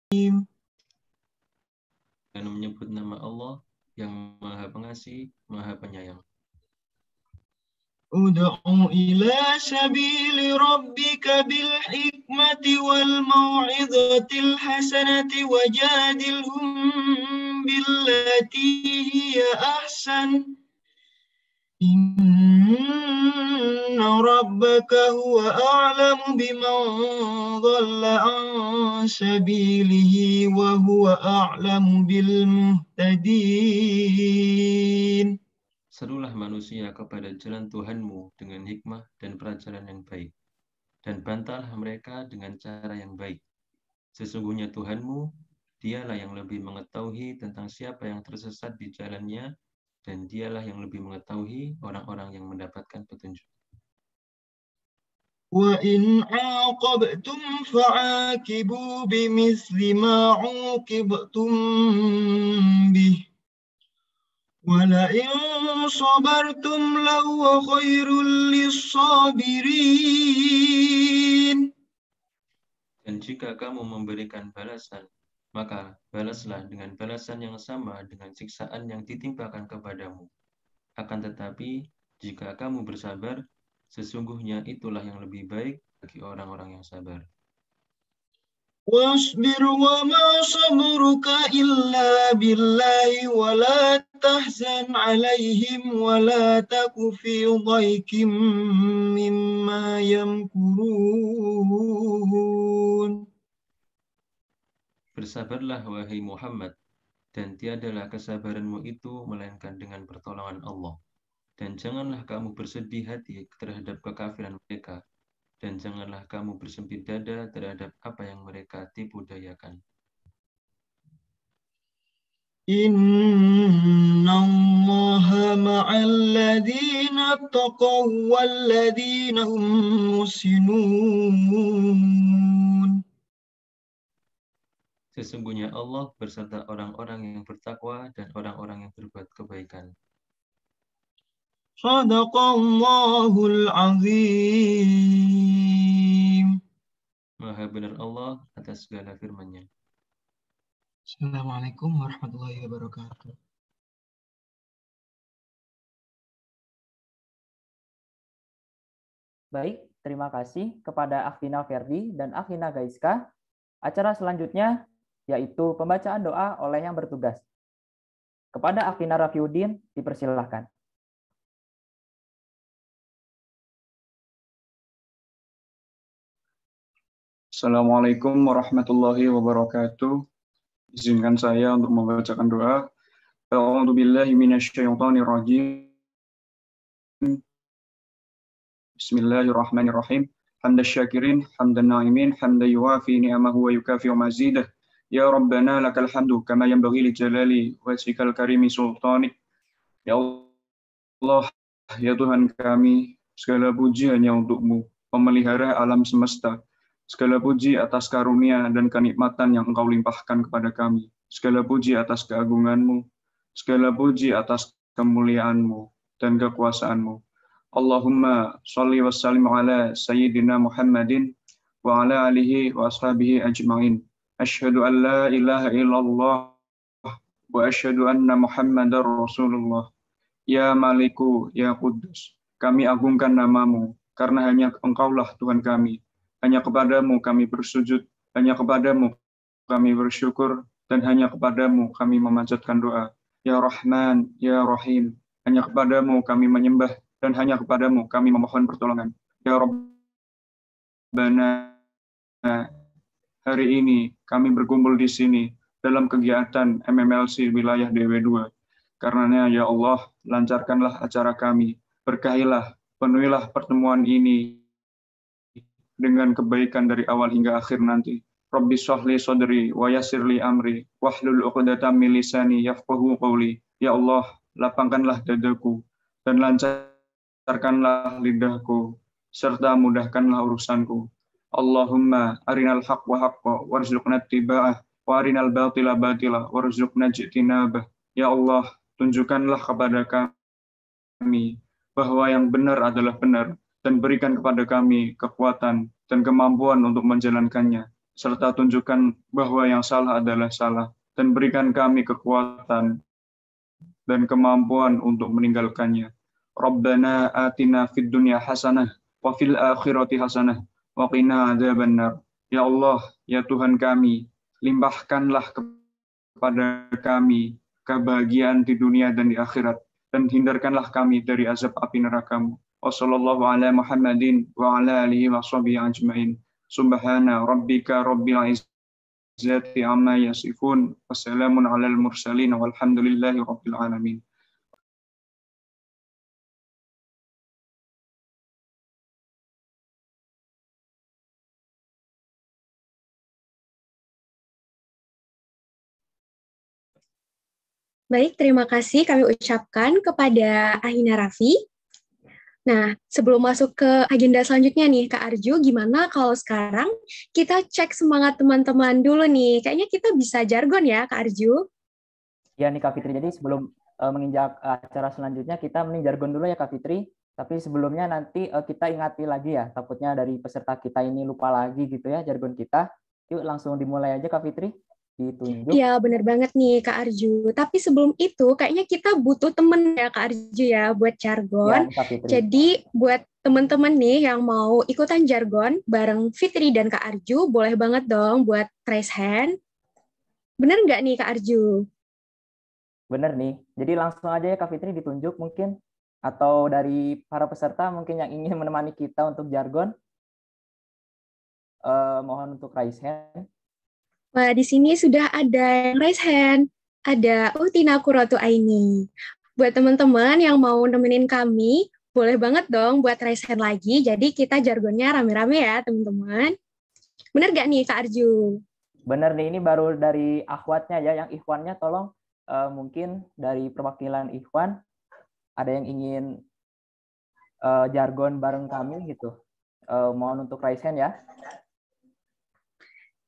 Dan menyebut nama Allah yang Maha Pengasih, Maha Penyayang. Ud'u ila sabili rabbika bil hikmati wal mau'izatil hasanati wajadilhum billati hiya ahsan. Inna rabbaka huwa a'lamu biman dhalla an sabilihi wa huwa a'lamu bil muhtadin. Serulah manusia kepada jalan Tuhanmu dengan hikmah dan pelajaran yang baik, dan bantahlah mereka dengan cara yang baik. Sesungguhnya Tuhanmu, dialah yang lebih mengetahui tentang siapa yang tersesat di jalannya, dan dialah yang lebih mengetahui orang-orang yang mendapatkan petunjuk. وَإِنْ عَاقَبْتُمْ فَعَاقِبُوا بِمِثْلِ مَا عُوقِبْتُمْ بِهِ وَلَئِنْ صَبَرْتُمْ لَهُوَ خَيْرٌ لِلصَّابِرِينَ. Dan jika kamu memberikan balasan, maka balaslah dengan balasan yang sama dengan siksaan yang ditimpakan kepadamu. Akan tetapi, jika kamu bersabar, sesungguhnya itulah yang lebih baik bagi orang-orang yang sabar. وَاصْبِرْ وَمَا صَبْرُكَ إِلَّا بِاللَّهِ وَلَا تَحْزَنْ عَلَيْهِمْ وَلَا تَكُ فِي ضَيْقٍ مِّمَّا يَمْكُرُونَ. Bersabarlah, wahai Muhammad, dan tiadalah kesabaranmu itu melainkan dengan pertolongan Allah. Dan janganlah kamu bersedih hati terhadap kekafiran mereka, dan janganlah kamu bersempit dada terhadap apa yang mereka tipu dayakan. Inna Allaha ma'al ladhina taqaw wal ladhina hum muhsinun. Sesungguhnya Allah berserta orang-orang yang bertakwa dan orang-orang yang berbuat kebaikan. Shadaqallahul azim. Maha benar Allah atas segala firman-Nya. Assalamualaikum warahmatullahi wabarakatuh. Baik, terima kasih kepada Afina Ferdi dan Afina Gaiska. Acara selanjutnya yaitu pembacaan doa oleh yang bertugas. Kepada Afina Rafiuddin, dipersilahkan. Assalamualaikum warahmatullahi wabarakatuh. Izinkan saya untuk membacakan doa. A'udzu billahi minasyaitonir rajim. Bismillahirrahmanirrahim. Hamdan syakirin, hamdan na'imin, hamdan yuwafi ni'amahu wa yukafi'u mazidah. Ya Rabbana lakal hamdu kama yanbaghi li jalali wajhikal karimi sultanik. Ya Allah, ya Tuhan kami, segala puji hanya untuk-Mu, pemelihara alam semesta. Segala puji atas karunia dan kenikmatan yang Engkau limpahkan kepada kami. Segala puji atas keagungan-Mu. Segala puji atas kemuliaan-Mu dan kekuasaan-Mu. Allahumma sholli wa sallim ala Sayyidina Muhammadin wa ala alihi wa ashabihi ajma'in. Asyhadu an la ilaha illallah wa asyhadu anna Muhammadar Rasulullah. Ya Maliku, Ya Kudus, kami agungkan nama-Mu, karena hanya Engkaulah Tuhan kami. Hanya kepadamu kami bersujud, hanya kepadamu kami bersyukur, dan hanya kepadamu kami memanjatkan doa. Ya Rahman, Ya Rahim, hanya kepadamu kami menyembah, dan hanya kepadamu kami memohon pertolongan. Ya Rabbana, hari ini kami berkumpul di sini dalam kegiatan MMLC wilayah DW2. Karenanya ya Allah, lancarkanlah acara kami, berkahilah, penuhilah pertemuan ini dengan kebaikan dari awal hingga akhir nanti. Rabbi shrahli sadri wa yassirli amri wahlul 'uqdatam min lisani yafqahu qawli. Ya Allah, lapangkanlah dadaku dan lancarkanlah lidahku serta mudahkanlah urusanku. Allahumma arinal haqqa haqqa warzuqna ittiba'ah wa arinal batila batila warzuqna ijtinabah. Ya Allah, tunjukkanlah kepada kami bahwa yang benar adalah benar, dan berikan kepada kami kekuatan dan kemampuan untuk menjalankannya. serta tunjukkan bahwa yang salah adalah salah, dan berikan kami kekuatan dan kemampuan untuk meninggalkannya. Rabbana atina fid dunya hasanah wa fil akhirati hasanah wa qina adzabannar. Ya Allah, ya Tuhan kami, limpahkanlah kepada kami kebahagiaan di dunia dan di akhirat, dan hindarkanlah kami dari azab api neraka-Mu. Wassallallahu ala Muhammadin wa ala alihi wa sahbihi ajmain. Subhana rabbika rabbil izzati amma yasifun. Wassalamun alal mursalin walhamdulillahi rabbil alamin. Baik, terima kasih kami ucapkan kepada Ahina Raffi. Nah, sebelum masuk ke agenda selanjutnya nih, Kak Arju, gimana kalau sekarang kita cek semangat teman-teman dulu nih? Kayaknya kita bisa jargon ya, Kak Arju? Ya nih Kak Fitri, jadi sebelum menginjak acara selanjutnya, kita mending jargon dulu ya Kak Fitri. Tapi sebelumnya nanti kita ingati lagi ya, takutnya dari peserta kita ini lupa lagi gitu ya jargon kita. Yuk langsung dimulai aja Kak Fitri. Ditunjuk. Iya, benar banget nih Kak Arju. Tapi sebelum itu, kayaknya kita butuh temen ya Kak Arju ya buat jargon. Ya, jadi buat teman-teman nih yang mau ikutan jargon bareng Fitri dan Kak Arju, boleh banget dong buat raise hand. Bener nggak nih Kak Arju? Bener nih. Jadi langsung aja ya Kak Fitri ditunjuk mungkin. Atau dari para peserta mungkin yang ingin menemani kita untuk jargon. Mohon untuk raise hand. Wah, di sini sudah ada yang raise hand. Ada Utina Kurotu Aini. Buat teman-teman yang mau nemenin kami, boleh banget dong buat raise hand lagi. Jadi kita jargonnya rame-rame ya, teman-teman. Bener gak nih, Kak Arju? Bener nih, ini baru dari akhwatnya ya. Yang ikhwannya tolong mungkin dari perwakilan ikhwan, ada yang ingin jargon bareng kami gitu. Mohon untuk raise hand ya.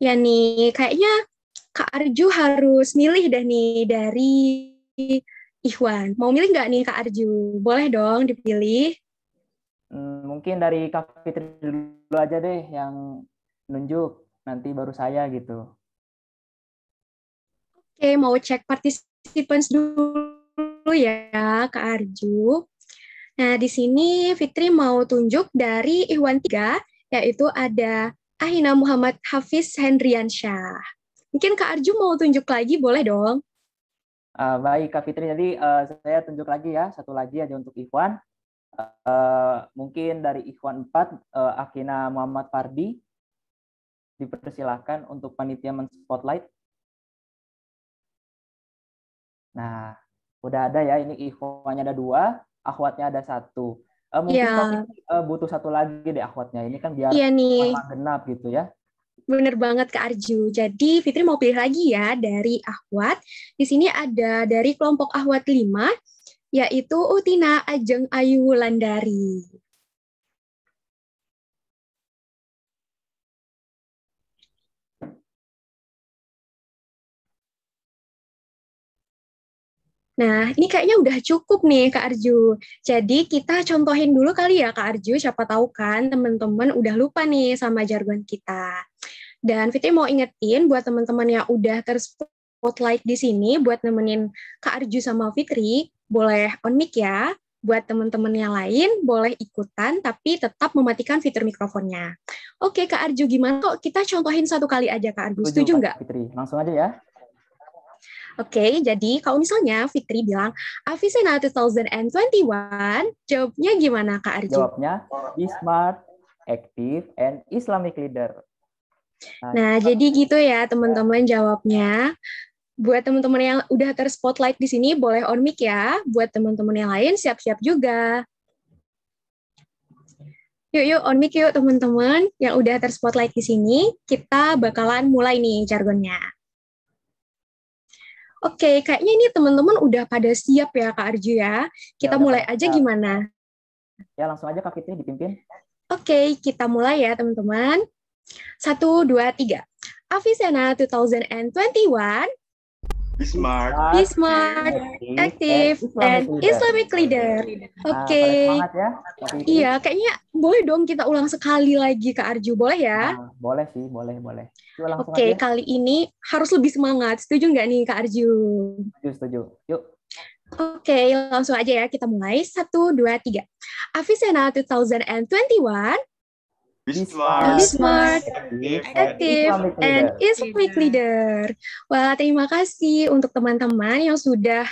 Ya nih, kayaknya Kak Arju harus milih deh nih dari Ikhwan. Mau milih nggak nih Kak Arju? Boleh dong dipilih. Mungkin dari Kak Fitri dulu aja deh yang nunjuk. Nanti baru saya gitu. Oke, mau cek participants dulu ya Kak Arju. Nah, di sini Fitri mau tunjuk dari Ikhwan 3, yaitu ada Ahina Muhammad Hafiz Hendriansyah. Mungkin Kak Arju mau tunjuk lagi, boleh dong? Baik Kak Fitri, jadi saya tunjuk lagi ya, satu lagi aja untuk Ikhwan. Mungkin dari Ikhwan 4, Ahina Muhammad Fardi. Dipersilahkan untuk panitia men-spotlight. Nah, udah ada ya, ini Ikhwannya ada 2, akhwatnya ada 1. Mungkin Kak Fitri butuh satu lagi deh akhwatnya. Ini kan biar genap gitu ya. Bener banget Kak Arju. Jadi Fitri mau pilih lagi ya dari akhwat. Di sini ada dari kelompok akhwat 5, yaitu Utina Ajeng Ayu Wulandari. Nah, ini kayaknya udah cukup nih Kak Arju. Jadi kita contohin dulu kali ya Kak Arju, siapa tahu kan teman-teman udah lupa nih sama jargon kita. Dan Fitri mau ingetin buat teman-teman yang udah terspotlight di sini, buat nemenin Kak Arju sama Fitri, boleh on mic ya. Buat teman-teman yang lain, boleh ikutan, tapi tetap mematikan fitur mikrofonnya. Oke Kak Arju, gimana kok kita contohin satu kali aja Kak Arju, setuju nggak? Fitri, langsung aja ya. Oke, jadi kalau misalnya Fitri bilang Avicenna 2021, jawabnya gimana Kak Arju? Jawabnya be smart, active, and Islamic leader. Nah, jadi gitu ya teman-teman jawabnya. Buat teman-teman yang udah terspotlight di sini boleh on mic ya. Buat teman-teman yang lain siap-siap juga. Yuk on mic yuk teman-teman yang udah terspotlight di sini. Kita bakalan mulai nih jargonnya. Oke, kayaknya ini teman-teman udah pada siap ya Kak Arju ya. Kita mulai aja gimana? Ya, langsung aja Kak Fitri dipimpin. Oke, kita mulai ya teman-teman. 1, 2, 3. Avicenna 2021, Be smart. Be smart, active, and Islamic leader. Nah, Oke. pada semangat ya, Kak Fitri. Iya, kayaknya boleh dong kita ulang sekali lagi Kak Arju, boleh ya? Nah, boleh sih, boleh. Yuk langsung Oke, aja. kali ini harus lebih semangat. Setuju nggak nih Kak Arju? Setuju. Yuk. Oke, langsung aja ya. Kita mulai. 1, 2, 3. Avicenna 2021. Be Be smart. smart, active, Islamic and leader. Islamic leader. Wah, terima kasih untuk teman-teman yang sudah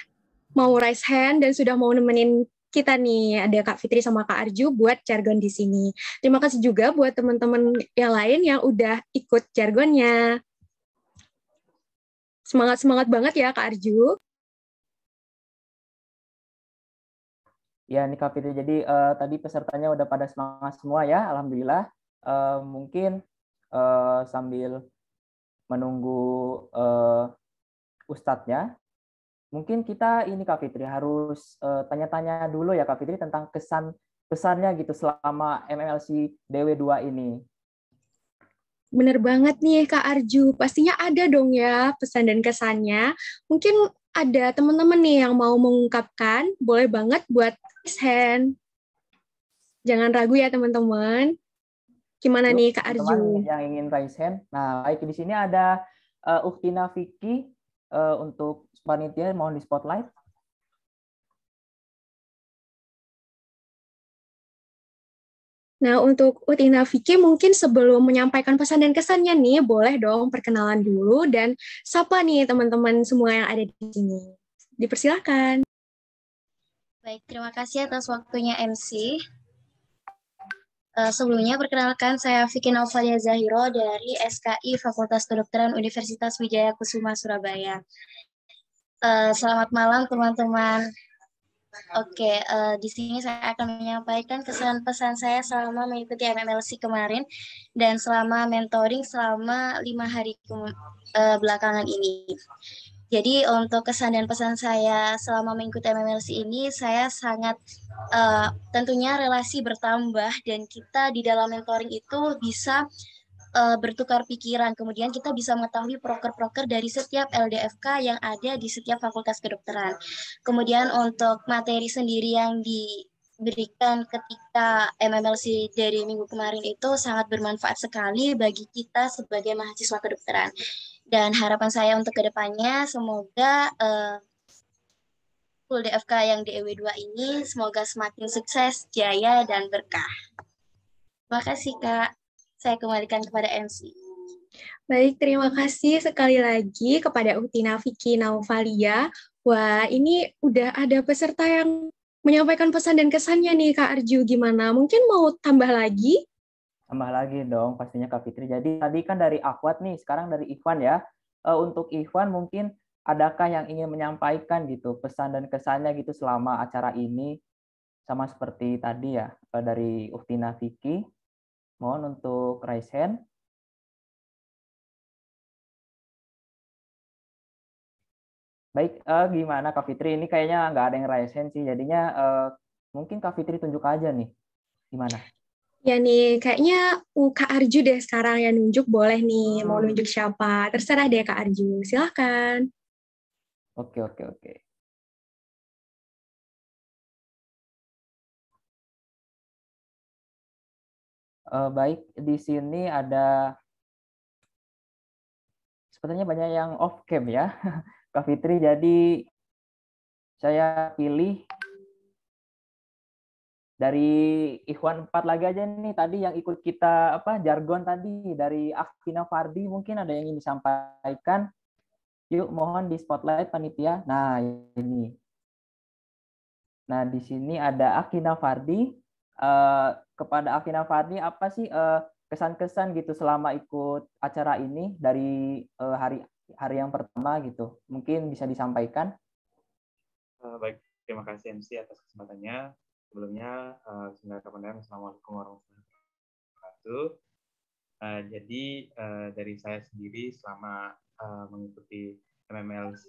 mau raise hand dan sudah mau nemenin kita nih. Ada Kak Fitri sama Kak Arju buat jargon di sini. Terima kasih juga buat teman-teman yang lain yang udah ikut jargonnya. Semangat-semangat banget ya Kak Arju. Ya, nih Kak Fitri. Jadi tadi pesertanya udah pada semangat semua ya, alhamdulillah. Mungkin sambil menunggu ustadznya, mungkin kita ini Kak Fitri harus tanya-tanya dulu ya Kak Fitri tentang kesan besarnya gitu selama MMLC DW2 ini. Bener banget nih Kak Arju. Pastinya ada dong ya pesan dan kesannya. Mungkin ada teman-teman nih yang mau mengungkapkan, boleh banget buat raise hand. Jangan ragu ya teman-teman. Gimana nih Kak Teman-teman Arju? yang ingin raise hand. Nah, baik di sini ada Uktina Vicky untuk panitia, mohon di spotlight. Nah, untuk Utina Vicky mungkin sebelum menyampaikan pesan dan kesannya nih, boleh dong perkenalan dulu dan sapa nih teman-teman semua yang ada di sini. Dipersilakan. Baik, terima kasih atas waktunya MC. Sebelumnya, perkenalkan saya Vicky Naufalia Zahiro dari SKI Fakultas Kedokteran Universitas Wijaya Kusuma, Surabaya. Selamat malam, teman-teman. Oke, di sini saya akan menyampaikan kesan pesan saya selama mengikuti MMLC kemarin dan selama mentoring selama 5 hari belakangan ini. Jadi untuk kesan dan pesan saya selama mengikuti MMLC ini, saya sangat tentunya relasi bertambah dan kita di dalam mentoring itu bisa bertukar pikiran. Kemudian kita bisa mengetahui proker-proker dari setiap LDFK yang ada di setiap fakultas kedokteran. Kemudian untuk materi sendiri yang diberikan ketika MMLC dari minggu kemarin itu sangat bermanfaat sekali bagi kita sebagai mahasiswa kedokteran. Dan harapan saya untuk kedepannya semoga full DFK yang di EW2 ini semoga semakin sukses, jaya, dan berkah. Terima kasih Kak. Saya kembalikan kepada MC. Baik, terima kasih sekali lagi kepada Utina Vicky Naufalia. Wah, ini udah ada peserta yang menyampaikan pesan dan kesannya nih Kak Arju. Gimana? Mungkin mau tambah lagi? Tambah lagi dong pastinya Kak Fitri. Jadi tadi kan dari Akwat nih, sekarang dari Ikhwan ya. Untuk Ikhwan mungkin adakah yang ingin menyampaikan gitu pesan dan kesannya gitu selama acara ini, sama seperti tadi ya dari Uktina Vicky. Mohon untuk raise hand. Baik, gimana Kak Fitri? Ini kayaknya nggak ada yang raise hand sih. Jadinya mungkin Kak Fitri tunjuk aja nih. Gimana? Ya nih, kayaknya Kak Arju deh sekarang yang nunjuk. Boleh nih, mau nunjuk siapa? Terserah deh Kak Arju. Silahkan. Oke. Baik, di sini ada sepertinya banyak yang off cam ya, Kak Fitri. Jadi saya pilih dari Ikhwan 4 lagi aja nih. Tadi yang ikut kita jargon tadi dari Akvina Fardi, mungkin ada yang ingin disampaikan. Yuk, mohon di spotlight panitia. Nah, ini. Nah, di sini ada Akvina Fardi. Kepada Akvina Fardi, apa sih kesan-kesan gitu selama ikut acara ini dari hari yang pertama gitu? Mungkin bisa disampaikan. Baik, terima kasih MC atas kesempatannya. Sebelumnya, Bismillahirrahmanirrahim. Assalamualaikum warahmatullahi wabarakatuh. Jadi dari saya sendiri selama mengikuti MMLC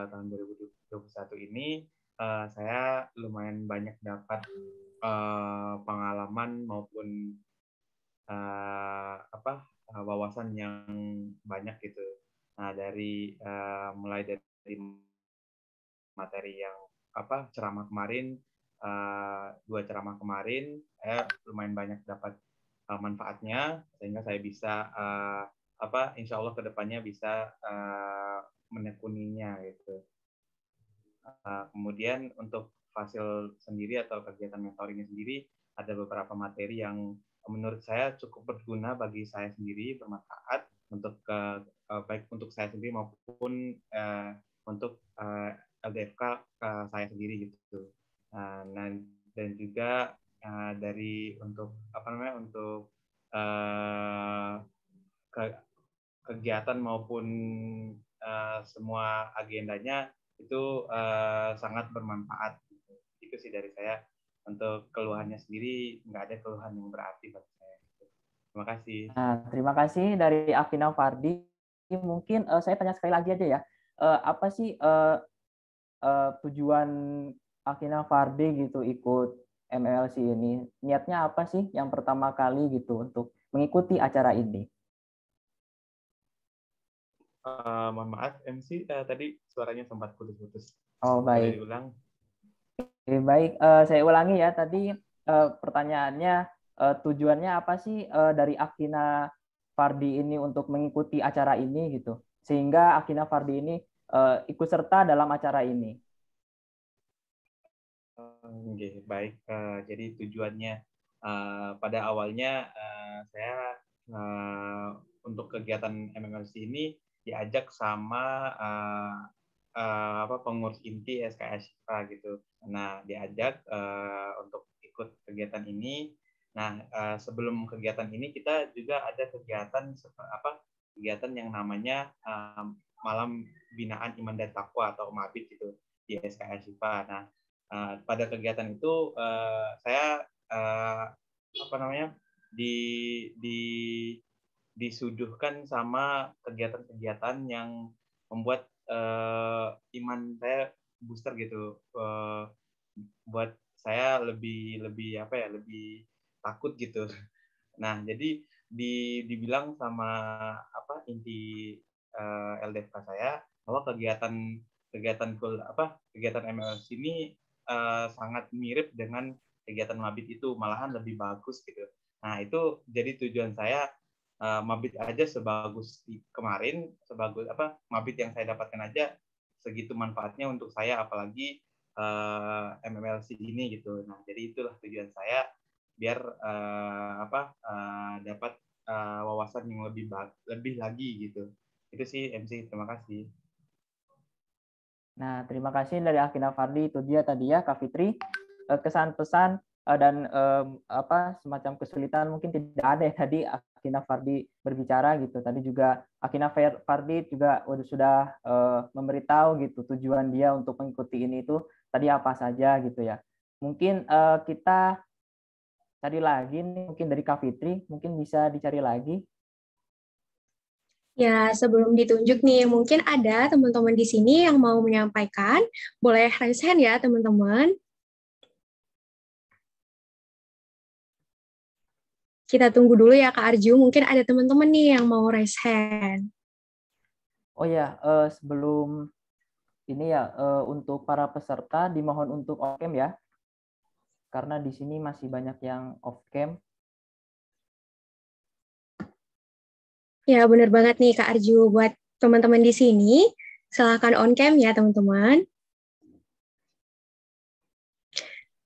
tahun 2021 ini, saya lumayan banyak dapat pengalaman maupun wawasan yang banyak gitu. Nah, mulai dari materi yang ceramah kemarin, 2 ceramah kemarin, saya lumayan banyak dapat manfaatnya, sehingga saya bisa insya Allah kedepannya bisa menekuninya gitu. Kemudian untuk fasil sendiri atau kegiatan mentoringnya sendiri, ada beberapa materi yang menurut saya cukup berguna bagi saya sendiri, bermanfaat untuk baik untuk saya sendiri maupun untuk LDFK saya sendiri gitu. Dan juga dari untuk kegiatan maupun semua agendanya itu sangat bermanfaat. Itu sih dari saya. Untuk keluhannya sendiri nggak ada keluhan yang berarti bagi saya. Terima kasih. Nah, terima kasih dari Afina Fardi. Mungkin saya tanya sekali lagi aja ya. Apa sih tujuan Afina Fardi gitu ikut MLC ini? Niatnya apa sih yang pertama kali gitu untuk mengikuti acara ini? Mohon maaf MC, tadi suaranya sempat putus-putus. Oh, baik. Boleh diulang? Oke, baik. Saya ulangi ya. Tadi pertanyaannya tujuannya apa sih dari Afina Fardi ini untuk mengikuti acara ini gitu, sehingga Afina Fardi ini ikut serta dalam acara ini. Oke, baik. Jadi tujuannya pada awalnya saya untuk kegiatan MMLC ini diajak sama pengurus inti SKS Shifa gitu. Nah, diajak untuk ikut kegiatan ini. Nah, sebelum kegiatan ini kita juga ada kegiatan yang namanya Malam Binaan Iman dan Taqwa atau MABIT gitu di SKS Shifa. Nah, pada kegiatan itu saya disuduhkan sama kegiatan-kegiatan yang membuat iman saya booster gitu, buat saya lebih takut gitu. Nah, jadi dibilang sama inti LDFK saya bahwa kegiatan MLC ini sangat mirip dengan kegiatan Mabit itu, malahan lebih bagus gitu. Nah, itu jadi tujuan saya. Mabit aja sebagus kemarin, sebagus Mabit yang saya dapatkan aja segitu manfaatnya untuk saya, apalagi MMLC ini gitu. Nah, jadi itulah tujuan saya biar dapat wawasan yang lebih lagi gitu. Itu sih MC, terima kasih. Nah, terima kasih dari Afina Fardi. Itu dia tadi ya Kak Fitri, kesan-pesan dan semacam kesulitan mungkin tidak ada ya tadi Afina Fardi berbicara gitu. Tadi juga Afina Fardi juga sudah memberitahu gitu tujuan dia untuk mengikuti ini itu tadi apa saja gitu ya. Mungkin kita cari lagi nih, mungkin dari Kak Fitri mungkin bisa dicari lagi. Ya, sebelum ditunjuk nih, mungkin ada teman-teman di sini yang mau menyampaikan. Boleh raise hand ya, teman-teman. Kita tunggu dulu ya, Kak Arju. Mungkin ada teman-teman nih yang mau raise hand. Oh ya, sebelum ini ya, untuk para peserta dimohon untuk off-cam ya. Karena di sini masih banyak yang off-cam. Ya, benar banget nih, Kak Arju. Buat teman-teman di sini, silakan on-cam ya, teman-teman.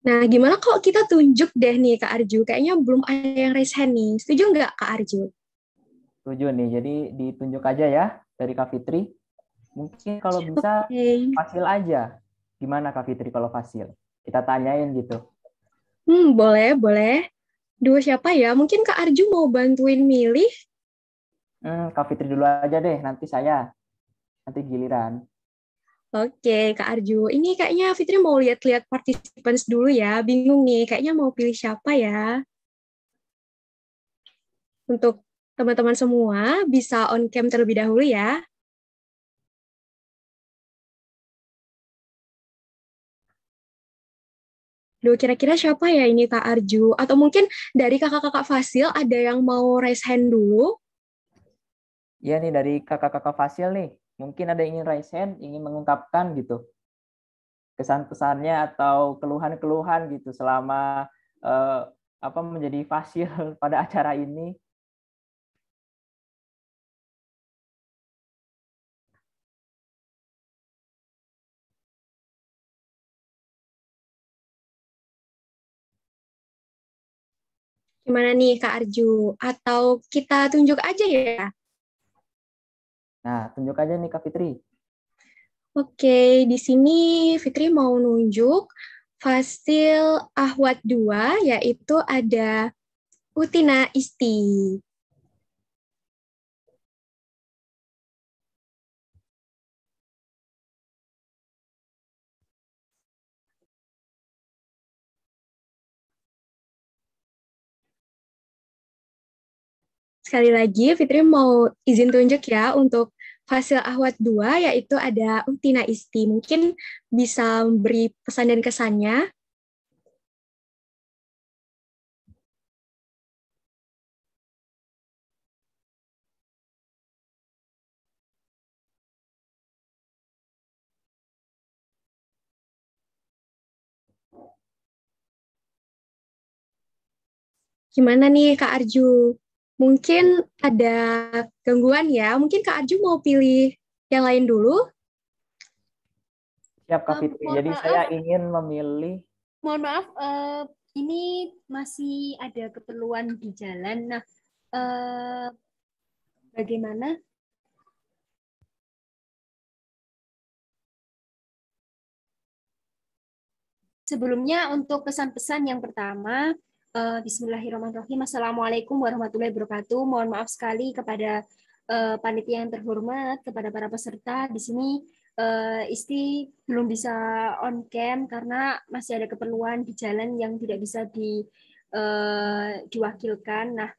Nah, gimana kalau kita tunjuk deh nih, Kak Arju? Kayaknya belum ada yang raise hand nih. Setuju nggak, Kak Arju? Setuju nih, jadi ditunjuk aja ya dari Kak Fitri. Mungkin kalau bisa Fasil aja. Gimana Kak Fitri kalau Fasil? Kita tanyain gitu. Boleh, boleh. Duo siapa ya? Mungkin Kak Arju mau bantuin milih? Kak Fitri dulu aja deh, nanti saya. Nanti giliran. Oke, Kak Arju. Ini kayaknya Fitri mau lihat-lihat participants dulu ya. Bingung nih, kayaknya mau pilih siapa ya? Untuk teman-teman semua, bisa on-cam terlebih dahulu ya. Duh, kira-kira siapa ya ini Kak Arju? Atau mungkin dari kakak-kakak Fasil ada yang mau raise hand dulu? Ya nih dari kakak-kakak Fasil nih, mungkin ada yang ingin raise hand, ingin mengungkapkan gitu kesan-pesannya atau keluhan-keluhan gitu selama menjadi Fasil pada acara ini. Gimana nih Kak Arju? Atau kita tunjuk aja ya? Nah, tunjuk aja nih Kak Fitri. Oke, di sini Fitri mau nunjuk Fasil Ahwat 2, yaitu ada Utina Isti. Sekali lagi, Fitri mau izin tunjuk ya untuk Fasil Ahwat 2, yaitu ada Utina Isti. Mungkin bisa beri pesan dan kesannya. Gimana nih Kak Arju? Mungkin ada gangguan ya. Mungkin Kak Arju mau pilih yang lain dulu. Siap Kak Fitri. Jadi saya ingin memilih. Mohon maaf, ini masih ada keperluan di jalan. Nah, bagaimana? Sebelumnya untuk pesan-pesan yang pertama, Bismillahirrahmanirrahim. Assalamualaikum warahmatullahi wabarakatuh. Mohon maaf sekali kepada panitia yang terhormat, kepada para peserta di sini. Isti belum bisa on cam karena masih ada keperluan di jalan yang tidak bisa diwakilkan. Nah,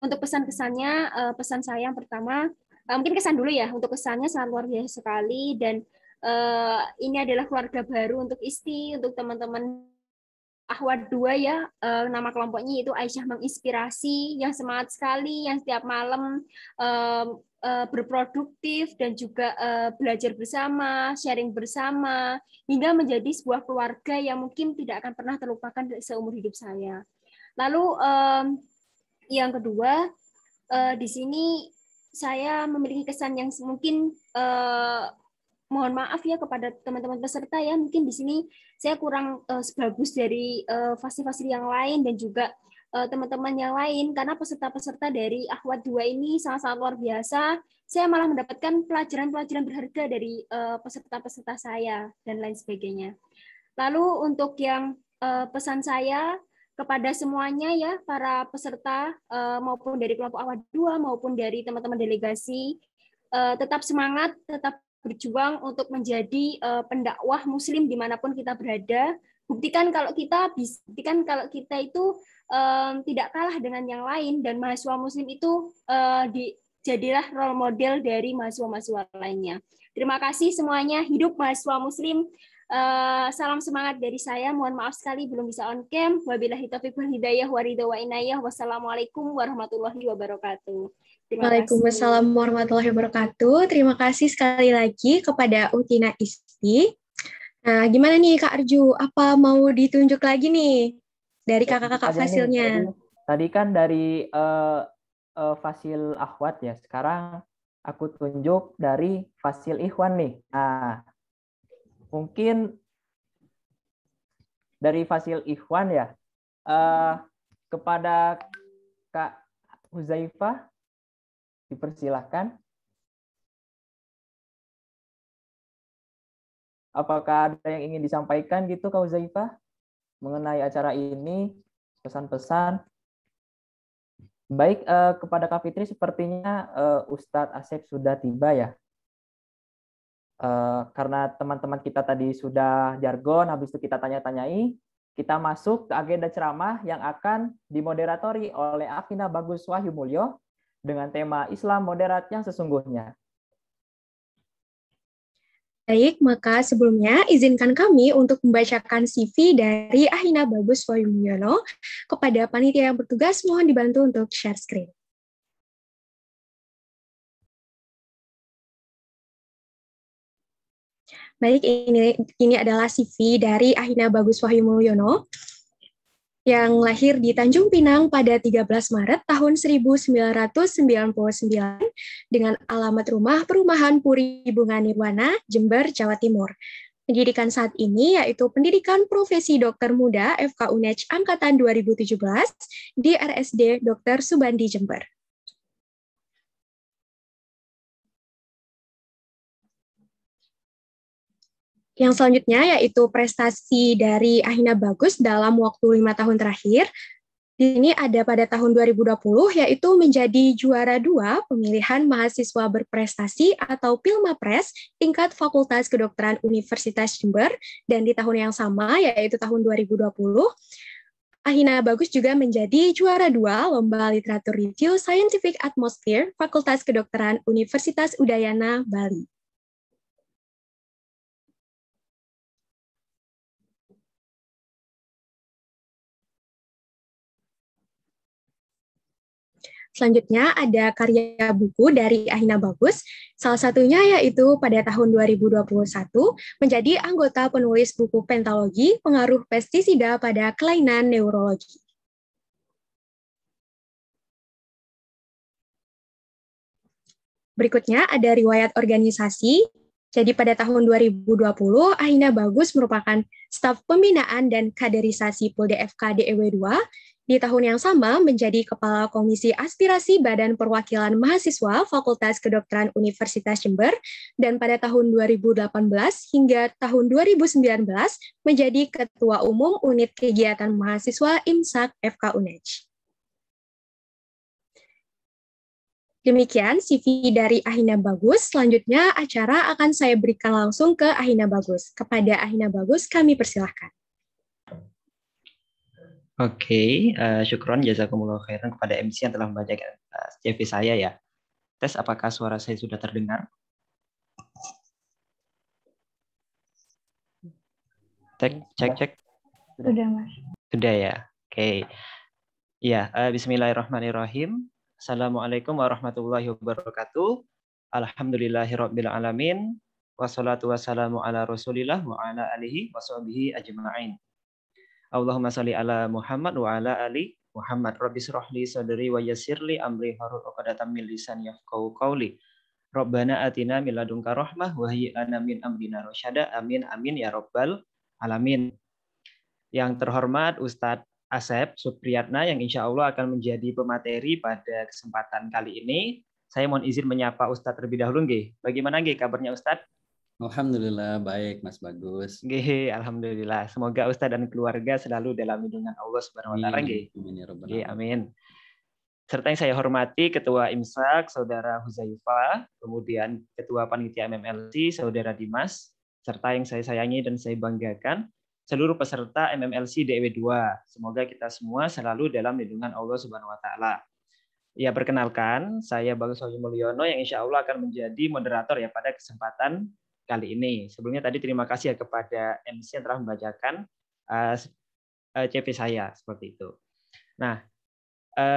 untuk pesan-kesannya, pesan saya yang pertama, mungkin kesan dulu ya. Untuk kesannya sangat luar biasa sekali dan ini adalah keluarga baru untuk Isti, untuk teman-teman Ahwat 2 ya, nama kelompoknya itu Aisyah Menginspirasi, yang semangat sekali, yang setiap malam berproduktif dan juga belajar bersama, sharing bersama, hingga menjadi sebuah keluarga yang mungkin tidak akan pernah terlupakan seumur hidup saya. Lalu yang kedua, di sini saya memiliki kesan yang mungkin mohon maaf ya kepada teman-teman peserta ya, mungkin di sini saya kurang sebagus dari fasil-fasil yang lain dan juga teman-teman yang lain, karena peserta-peserta dari Ahwat 2 ini sangat-sangat luar biasa. Saya malah mendapatkan pelajaran-pelajaran berharga dari peserta-peserta saya dan lain sebagainya. Lalu untuk yang pesan saya kepada semuanya ya, para peserta maupun dari kelompok Ahwat 2 maupun dari teman-teman delegasi, tetap semangat, tetap berjuang untuk menjadi pendakwah Muslim dimanapun kita berada. Buktikan kalau kita itu tidak kalah dengan yang lain, dan mahasiswa Muslim itu jadilah role model dari mahasiswa-mahasiswa lainnya. Terima kasih semuanya. Hidup mahasiswa Muslim. Salam semangat dari saya. Mohon maaf sekali belum bisa on cam. Wabillahi taufiq wal hidayah wa ridha wa inayah. Wassalamualaikum warahmatullahi wabarakatuh. Waalaikumsalam warahmatullahi wabarakatuh. Terima kasih sekali lagi kepada Utina Isti. Nah, gimana nih Kak Arju? Apa mau ditunjuk lagi nih dari kakak-kakak fasilnya? Tadi kan dari fasil Ahwat ya. Sekarang aku tunjuk dari fasil Ikhwan nih. Nah, mungkin dari fasil Ikhwan ya. Kepada Kak Huzaifah, dipersilahkan. Apakah ada yang ingin disampaikan gitu Kak Huzaifah mengenai acara ini, pesan-pesan? Baik, kepada Kak Fitri sepertinya Ustadz Asep sudah tiba ya. Karena teman-teman kita tadi sudah jargon, habis itu kita tanya-tanyai, kita masuk ke agenda ceramah yang akan dimoderatori oleh Afina Bagus Wahyu Mulyo dengan tema Islam moderat yang sesungguhnya. Baik, maka sebelumnya izinkan kami untuk membacakan CV dari Ahina Bagus Wahyu Mulyo kepada panitia yang bertugas. Mohon dibantu untuk share screen. Baik, ini adalah CV dari Ahina Bagus Wahyu Mulyono yang lahir di Tanjung Pinang pada 13 Maret tahun 1999 dengan alamat rumah Perumahan Puri Bunga Nirwana, Jember, Jawa Timur. Pendidikan saat ini yaitu Pendidikan Profesi Dokter Muda FK UNEJ Angkatan 2017 di RSD Dr. Subandi, Jember. Yang selanjutnya yaitu prestasi dari Ahina Bagus dalam waktu 5 tahun terakhir. Di sini ada pada tahun 2020 yaitu menjadi juara 2 pemilihan mahasiswa berprestasi atau Pilmapres tingkat Fakultas Kedokteran Universitas Jember, dan di tahun yang sama yaitu tahun 2020 Ahina Bagus juga menjadi juara 2 Lomba Literatur Review Scientific Atmosphere Fakultas Kedokteran Universitas Udayana, Bali. Selanjutnya ada karya buku dari Ahina Bagus, salah satunya yaitu pada tahun 2021 menjadi anggota penulis buku Pentalogi, Pengaruh Pestisida pada Kelainan Neurologi. Berikutnya ada riwayat organisasi. Jadi pada tahun 2020, Ahina Bagus merupakan staf pembinaan dan kaderisasi Polda FK DEW 2. Di tahun yang sama menjadi Kepala Komisi Aspirasi Badan Perwakilan Mahasiswa Fakultas Kedokteran Universitas Jember, dan pada tahun 2018 hingga tahun 2019 menjadi Ketua Umum Unit Kegiatan Mahasiswa IMSAK FK UNEJ. Demikian CV dari Ahina Bagus. Selanjutnya acara akan saya berikan langsung ke Ahina Bagus. Kepada Ahina Bagus kami persilahkan. Oke, syukron jazakumullah khairan kepada MC yang telah membacakan CV saya ya. Tes apakah suara saya sudah terdengar? Cek. Sudah, Mas. Sudah ya. Oke. Ya, bismillahirrahmanirrahim. Assalamualaikum warahmatullahi wabarakatuh. Alhamdulillahirabbil alamin. Wassalatu wassalamu ala Rasulillah wa ala alihi washabihi ajma'in. Allahumma shalli ala Muhammad wa ala ali Muhammad. Rabbi shrah li sadri wa yassirli amri wahlul 'uqdatam min lisani yafqahu qawli. Rabbana atina min ladunka rahmah wa hayyi lana min amrina rasyada. Amin amin ya rabbal alamin. Yang terhormat Ustadz Asep Supriyatna yang insya Allah akan menjadi pemateri pada kesempatan kali ini. Saya mohon izin menyapa Ustadz terlebih dahulu nggih. Bagaimana nggih kabarnya Ustadz? Alhamdulillah baik Mas Bagus. Nggih, alhamdulillah. Semoga Ustadz dan keluarga selalu dalam lindungan Allah Subhanahu wa taala nggih. Amin. Serta yang saya hormati Ketua IMSAK Saudara Huzaifa, kemudian Ketua Panitia MMLC Saudara Dimas, serta yang saya sayangi dan saya banggakan seluruh peserta MMLC DEW 2. Semoga kita semua selalu dalam lindungan Allah Subhanahu wa taala. Ya, perkenalkan, saya Bagus Wahyu Mulyono yang insya Allah akan menjadi moderator ya pada kesempatan kali ini. Sebelumnya tadi terima kasih ya kepada MC yang telah membacakan CV saya seperti itu. Nah,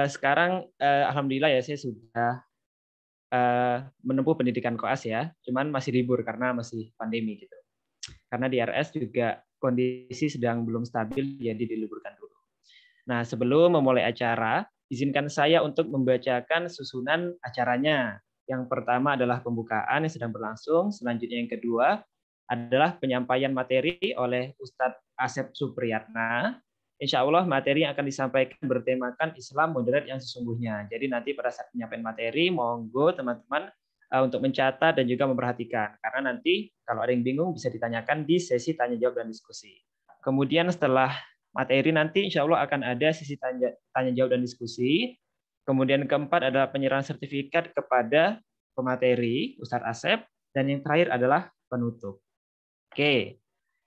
sekarang alhamdulillah ya saya sudah menempuh pendidikan koas ya, cuman masih libur karena masih pandemi gitu. Karena di RS juga kondisi sedang belum stabil, jadi diliburkan dulu. Nah, sebelum memulai acara, izinkan saya untuk membacakan susunan acaranya. Yang pertama adalah pembukaan yang sedang berlangsung. Selanjutnya yang kedua adalah penyampaian materi oleh Ustadz Asep Supriyatna. Insya Allah materi yang akan disampaikan bertemakan Islam moderat yang sesungguhnya. Jadi nanti pada saat penyampaian materi, monggo teman-teman untuk mencatat dan juga memperhatikan. Karena nanti kalau ada yang bingung bisa ditanyakan di sesi tanya jawab dan diskusi. Kemudian setelah materi nanti insya Allah akan ada sesi tanya jawab dan diskusi. Kemudian keempat adalah penyerahan sertifikat kepada pemateri Ustadz Asep, dan yang terakhir adalah penutup. Oke,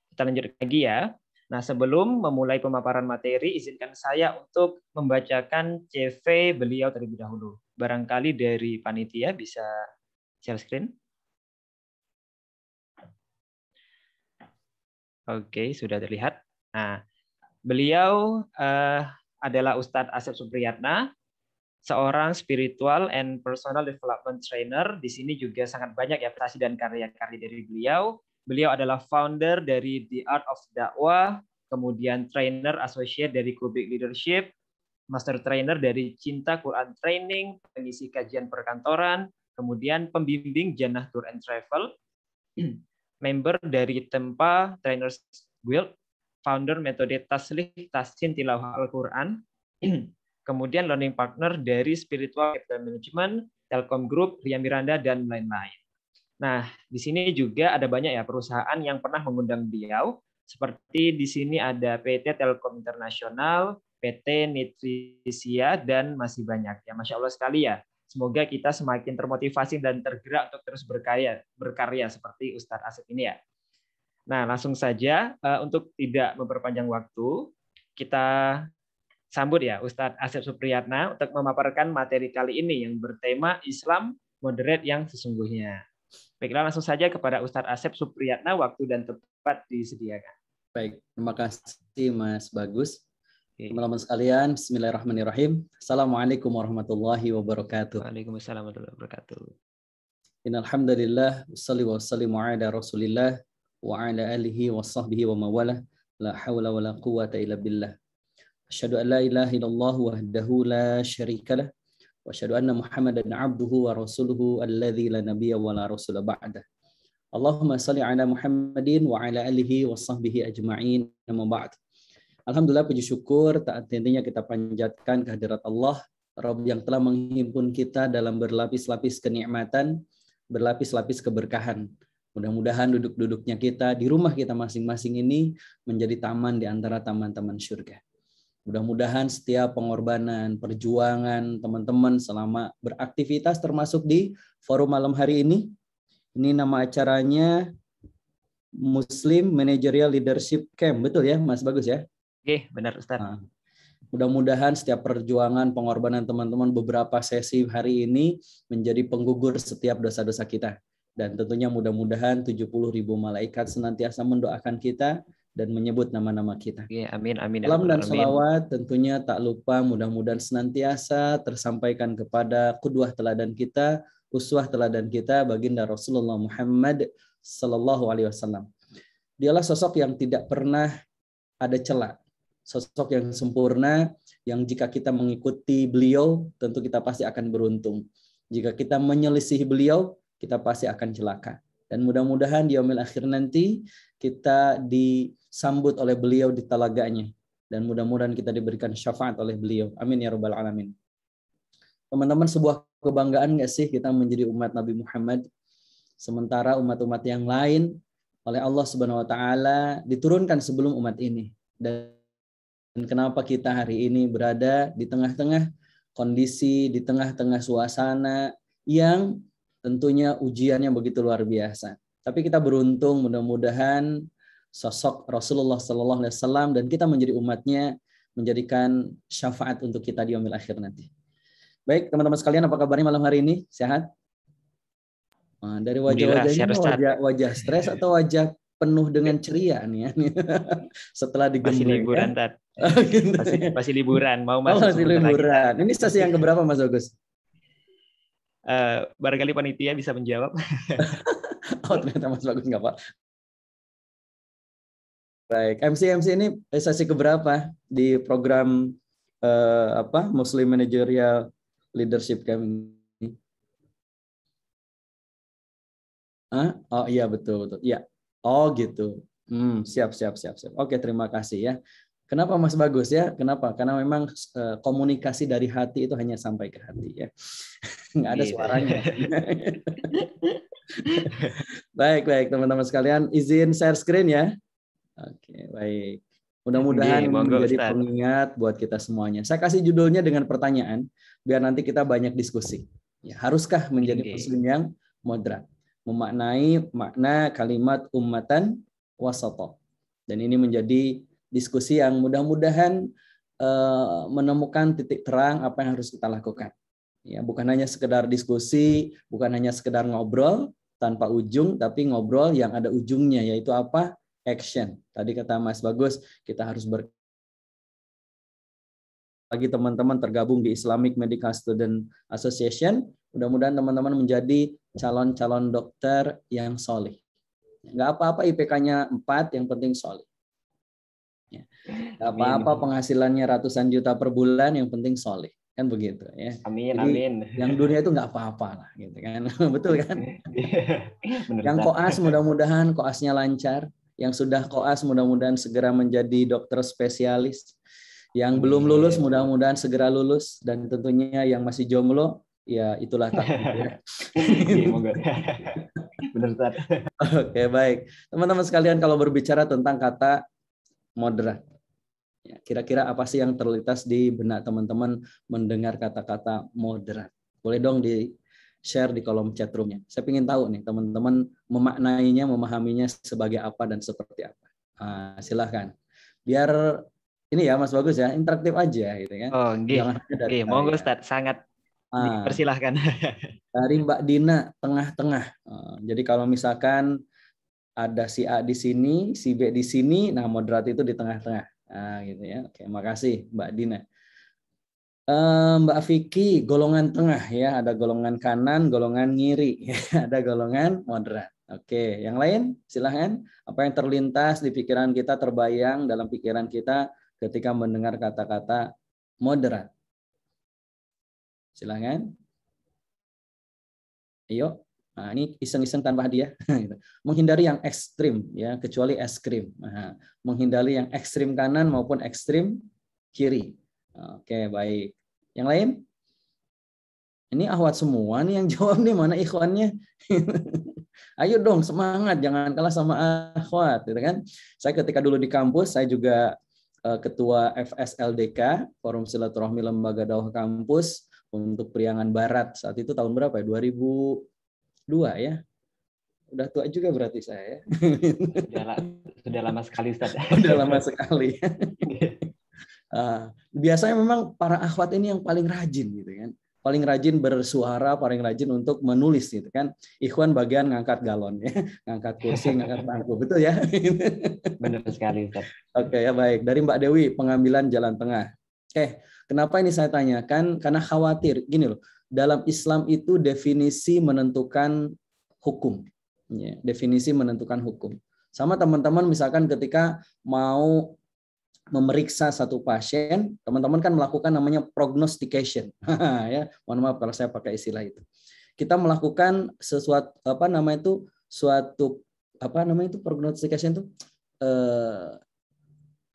kita lanjut lagi ya. Nah, sebelum memulai pemaparan materi, izinkan saya untuk membacakan CV beliau terlebih dahulu. Barangkali dari panitia bisa share screen. Oke, sudah terlihat. Nah, beliau adalah Ustadz Asep Supriyatna, seorang spiritual and personal development trainer. Di sini juga sangat banyak ya prestasi dan karya-karya dari beliau. Beliau adalah founder dari The Art of Dakwah, kemudian trainer associate dari Kubik Leadership, master trainer dari Cinta Quran Training, pengisi kajian perkantoran, kemudian pembimbing Jannah Tour and Travel, member dari Tempa Trainers Guild, founder metode Taslih Tahsin Tilawah Al-Quran, kemudian learning partner dari Spiritual Capital Management, Telkom Group, Ria Miranda, dan lain-lain. Nah, di sini juga ada banyak ya perusahaan yang pernah mengundang beliau, seperti di sini ada PT Telkom Internasional, PT Nutrisia, dan masih banyak. Ya, Masya Allah sekali ya. Semoga kita semakin termotivasi dan tergerak untuk terus berkarya seperti Ustadz Asep ini ya. Nah, langsung saja untuk tidak memperpanjang waktu, kita sambut ya Ustadz Asep Supriyatna untuk memaparkan materi kali ini yang bertema Islam moderate yang sesungguhnya. Baiklah, langsung saja kepada Ustadz Asep Supriyatna, waktu dan tempat disediakan. Baik, terima kasih Mas Bagus. Teman-teman sekalian, bismillahirrahmanirrahim. Assalamualaikum warahmatullahi wabarakatuh. Waalaikumsalam warahmatullahi wabarakatuh. Innal hamdalillah, wassalli wasallimu ala Rasulillah wa ala alihi wa sahbihi wa mawala. La haula wa la quwwata illa billah. Asyhadu an la ilaha illallah wahdahu la syarikalah. Wa asyhadu anna Muhammadan abduhu wa rasuluhu alladzi la nabiyya wa la rasula ba'dah. Allahumma shalli ala Muhammadin wa ala alihi wa sahbihi ajma'in. Amma ba'd. Alhamdulillah, puji syukur tak henti-hentinya kita panjatkan kehadirat Allah, Rabb yang telah menghimpun kita dalam berlapis-lapis kenikmatan, berlapis-lapis keberkahan. Mudah-mudahan duduk-duduknya kita di rumah kita masing-masing ini menjadi taman di antara taman-taman surga. Mudah-mudahan setiap pengorbanan, perjuangan teman-teman selama beraktivitas termasuk di forum malam hari ini nama acaranya Muslim Managerial Leadership Camp, betul ya Mas Bagus ya? Oke, benar Ustaz. Nah, mudah-mudahan setiap perjuangan, pengorbanan teman-teman beberapa sesi hari ini menjadi penggugur setiap dosa-dosa kita. Dan tentunya mudah-mudahan 70.000 malaikat senantiasa mendoakan kita dan menyebut nama-nama kita. Oke, amin, amin. Salam dan salawat tentunya tak lupa mudah-mudahan senantiasa tersampaikan kepada qudwah teladan kita, uswah teladan kita, baginda Rasulullah Muhammad sallallahu alaihi wasallam. Dialah sosok yang tidak pernah ada celah. Sosok yang sempurna, yang jika kita mengikuti beliau, tentu kita pasti akan beruntung. Jika kita menyelisih beliau, kita pasti akan celaka. Dan mudah-mudahan di yaumil akhir nanti, kita disambut oleh beliau di talaganya. Dan mudah-mudahan kita diberikan syafaat oleh beliau. Amin ya rabbal alamin. Teman-teman, sebuah kebanggaan nggak sih kita menjadi umat Nabi Muhammad? Sementara umat-umat yang lain, oleh Allah Subhanahu Wa Taala diturunkan sebelum umat ini. Dan kenapa kita hari ini berada di tengah-tengah kondisi, di tengah-tengah suasana yang tentunya ujiannya begitu luar biasa. Tapi kita beruntung, mudah-mudahan sosok Rasulullah Sallallahu Alaihi Wasallam dan kita menjadi umatnya menjadikan syafaat untuk kita di yaumil akhir nanti. Baik teman-teman sekalian, apa kabarnya malam hari ini? Sehat? Dari wajah-wajahnya wajah stres atau wajah penuh dengan ceria nih ya. Setelah digembur. Masih liburan, Tat. Masih liburan, mau masuk. Masih liburan. Ini sesi yang keberapa Mas Agus? Barangkali panitia bisa menjawab. Oh, ternyata Mas Bagus nggak Pak. Baik, MC ini sesi keberapa di program Muslim Managerial Leadership Camp ini? Oh iya betul. Ya. Oh gitu. Siap. Oke, terima kasih ya. Kenapa Mas Bagus ya? Kenapa? Karena memang komunikasi dari hati itu hanya sampai ke hati ya. Nggak ada suaranya. Baik teman-teman sekalian, izin share screen ya. Oke, baik. Mudah-mudahan menjadi pengingat buat kita semuanya. Saya kasih judulnya dengan pertanyaan biar nanti kita banyak diskusi. Ya, haruskah menjadi muslim yang moderat? Memaknai makna kalimat ummatan wasata. Dan ini menjadi diskusi yang mudah-mudahan menemukan titik terang apa yang harus kita lakukan. Ya, bukan hanya sekedar diskusi, bukan hanya sekedar ngobrol tanpa ujung, tapi ngobrol yang ada ujungnya, yaitu apa? Action. Tadi kata Mas Bagus, kita harus bagi teman-teman tergabung di Islamic Medical Student Association, mudah-mudahan teman-teman menjadi calon-calon dokter yang soleh. Nggak apa-apa IPK-nya 4, yang penting soleh. Ya. Nggak apa-apa penghasilannya ratusan juta per bulan, yang penting soleh. Kan begitu ya. Amin, Jadi, amin. yang dunia itu nggak apa-apa lah, gitu kan. Betul kan? Bener, Yang Ustaz. koas mudah-mudahan koasnya lancar. Yang sudah koas mudah-mudahan segera menjadi dokter spesialis. Yang belum lulus mudah-mudahan segera lulus. Dan tentunya yang masih jomblo, ya itulah takdir ya. Benar, Ustaz. Oke, baik. Teman-teman sekalian, kalau berbicara tentang kata moderat, ya, kira-kira apa sih yang terlintas di benak teman-teman mendengar kata-kata moderat? Boleh dong di-share di kolom chat room-nya. Saya ingin tahu nih, teman-teman memaknainya, memahaminya sebagai apa dan seperti apa. Silahkan. Biar ini ya, Mas Bagus ya, interaktif aja gitu kan. Oh, nggih. Monggo Ustaz, sangat dipersilahkan. Dari Mbak Dina, tengah-tengah. Jadi kalau misalkan ada si A di sini, si B di sini, nah moderat itu di tengah-tengah. Nah, gitu ya. Oke, makasih Mbak Dina. Mbak Vicky, golongan tengah ya, ada golongan kanan, golongan kiri, ada golongan moderat. Oke, yang lain silahkan. Apa yang terlintas di pikiran kita, terbayang dalam pikiran kita ketika mendengar kata-kata moderat? Silahkan. Ayo. Nah, ini iseng-iseng tanpa hadiah. Menghindari yang ekstrim, ya, kecuali es krim. Nah, menghindari yang ekstrim kanan maupun ekstrim kiri. Oke, baik. Yang lain? Ini ahwat semua nih yang jawab nih, mana ikhwannya? Ayo dong, semangat, jangan kalah sama ahwat, gitu kan? Saya ketika dulu di kampus, saya juga ketua FSLDK, Forum Silaturahmi Lembaga Dakwah Kampus untuk Priangan Barat. Saat itu tahun berapa ya? 2002 ya. Udah tua juga berarti saya. Sudah lama sekali Ustaz. Sudah lama sekali. Biasanya memang para akhwat ini yang paling rajin gitu kan. Paling rajin bersuara, paling rajin untuk menulis gitu kan. Ikhwan bagian ngangkat galon ya, ngangkat kursi, ngangkat bangku, betul ya? Benar sekali Ustaz. Oke ya, baik. Dari Mbak Dewi, pengambilan jalan tengah. Kenapa ini saya tanyakan? Karena khawatir gini loh. Dalam Islam itu definisi menentukan hukum. Ya, definisi menentukan hukum. Sama teman-teman misalkan ketika mau memeriksa satu pasien, teman-teman kan melakukan namanya prognostication. Ya, mohon maaf kalau saya pakai istilah itu. Kita melakukan sesuatu prognostication itu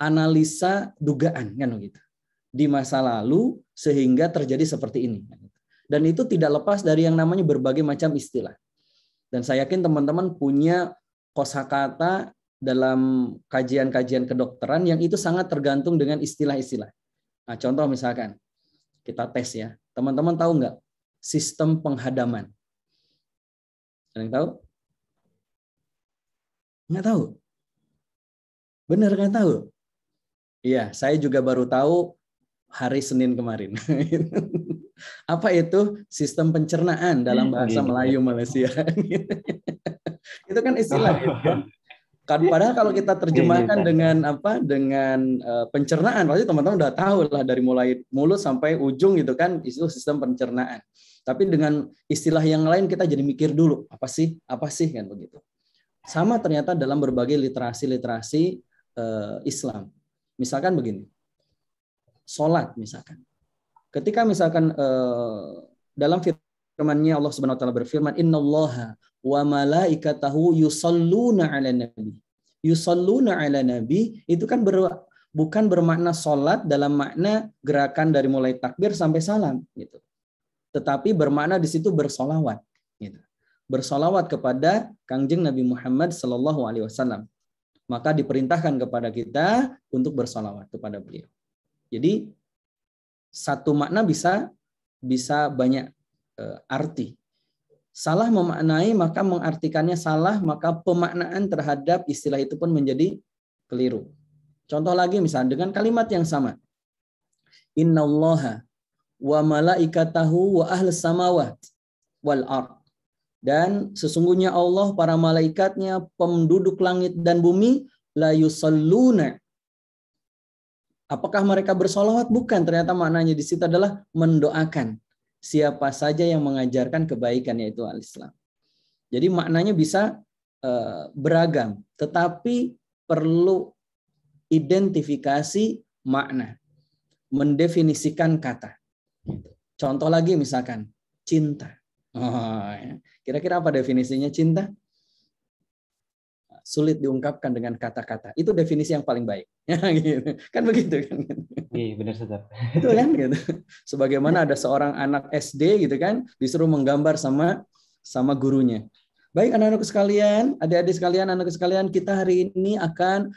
analisa dugaan kan gitu. Di masa lalu sehingga terjadi seperti ini. Dan itu tidak lepas dari yang namanya berbagai macam istilah. Dan saya yakin teman-teman punya kosakata dalam kajian-kajian kedokteran yang itu sangat tergantung dengan istilah-istilah. Nah, contoh misalkan, kita tes ya. Teman-teman tahu nggak sistem penghadaman? Ada yang tahu? Nggak tahu? Benar nggak tahu? Iya, saya juga baru tahu hari Senin kemarin. Apa itu sistem pencernaan dalam bahasa Melayu Malaysia? Itu kan istilah gitu kan. Padahal kalau kita terjemahkan dengan pencernaan, pasti teman-teman udah tahu lah dari mulai mulut sampai ujung gitu kan, itu sistem pencernaan. Tapi dengan istilah yang lain kita jadi mikir dulu, apa sih kan begitu. Sama ternyata dalam berbagai literasi Islam. Misalkan begini, sholat misalkan. Ketika misalkan dalam firman-Nya Allah Subhanahu wa taala berfirman, "Innallaha wa malaikatahu yusholluna 'alan nabi." Yusholluna 'alan nabi itu kan bukan bermakna sholat dalam makna gerakan dari mulai takbir sampai salam gitu. Tetapi bermakna di situ bersolawat gitu. Bersolawat kepada Kangjeng Nabi Muhammad sallallahu alaihi wasallam. Maka diperintahkan kepada kita untuk bersolawat kepada beliau. Jadi satu makna bisa banyak arti. Salah memaknai maka mengartikannya salah, maka pemaknaan terhadap istilah itu pun menjadi keliru. Contoh lagi misalnya dengan kalimat yang sama. Innallaha wa malaikatahu wa ahlus samawat wal ard. Dan sesungguhnya Allah, para malaikatnya, penduduk langit dan bumi, la yusalluna. Apakah mereka bersolawat? Bukan. Ternyata maknanya di situ adalah mendoakan siapa saja yang mengajarkan kebaikan, yaitu al-Islam. Jadi maknanya bisa beragam, tetapi perlu identifikasi makna, mendefinisikan kata. Contoh lagi misalkan cinta. Kira-kira apa definisinya cinta? Sulit diungkapkan dengan kata-kata. Itu definisi yang paling baik. Kan begitu kan? Iya, benar Ustaz. Itu kan gitu. Sebagaimana ada seorang anak SD gitu kan, disuruh menggambar sama gurunya. Baik anak-anakku sekalian, adik-adik sekalian, anakku sekalian, kita hari ini akan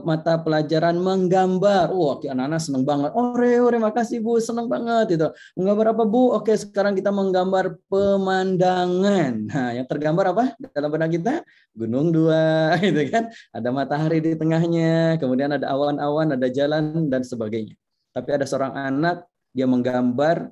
mata pelajaran menggambar. Wah, anak-anak senang banget. Ore, makasih Bu, senang banget itu. Menggambar apa Bu? Oke, sekarang kita menggambar pemandangan. Nah, yang tergambar apa dalam benak kita? Gunung 2, gitu kan. Ada matahari di tengahnya, kemudian ada awan-awan, ada jalan dan sebagainya. Tapi ada seorang anak, dia menggambar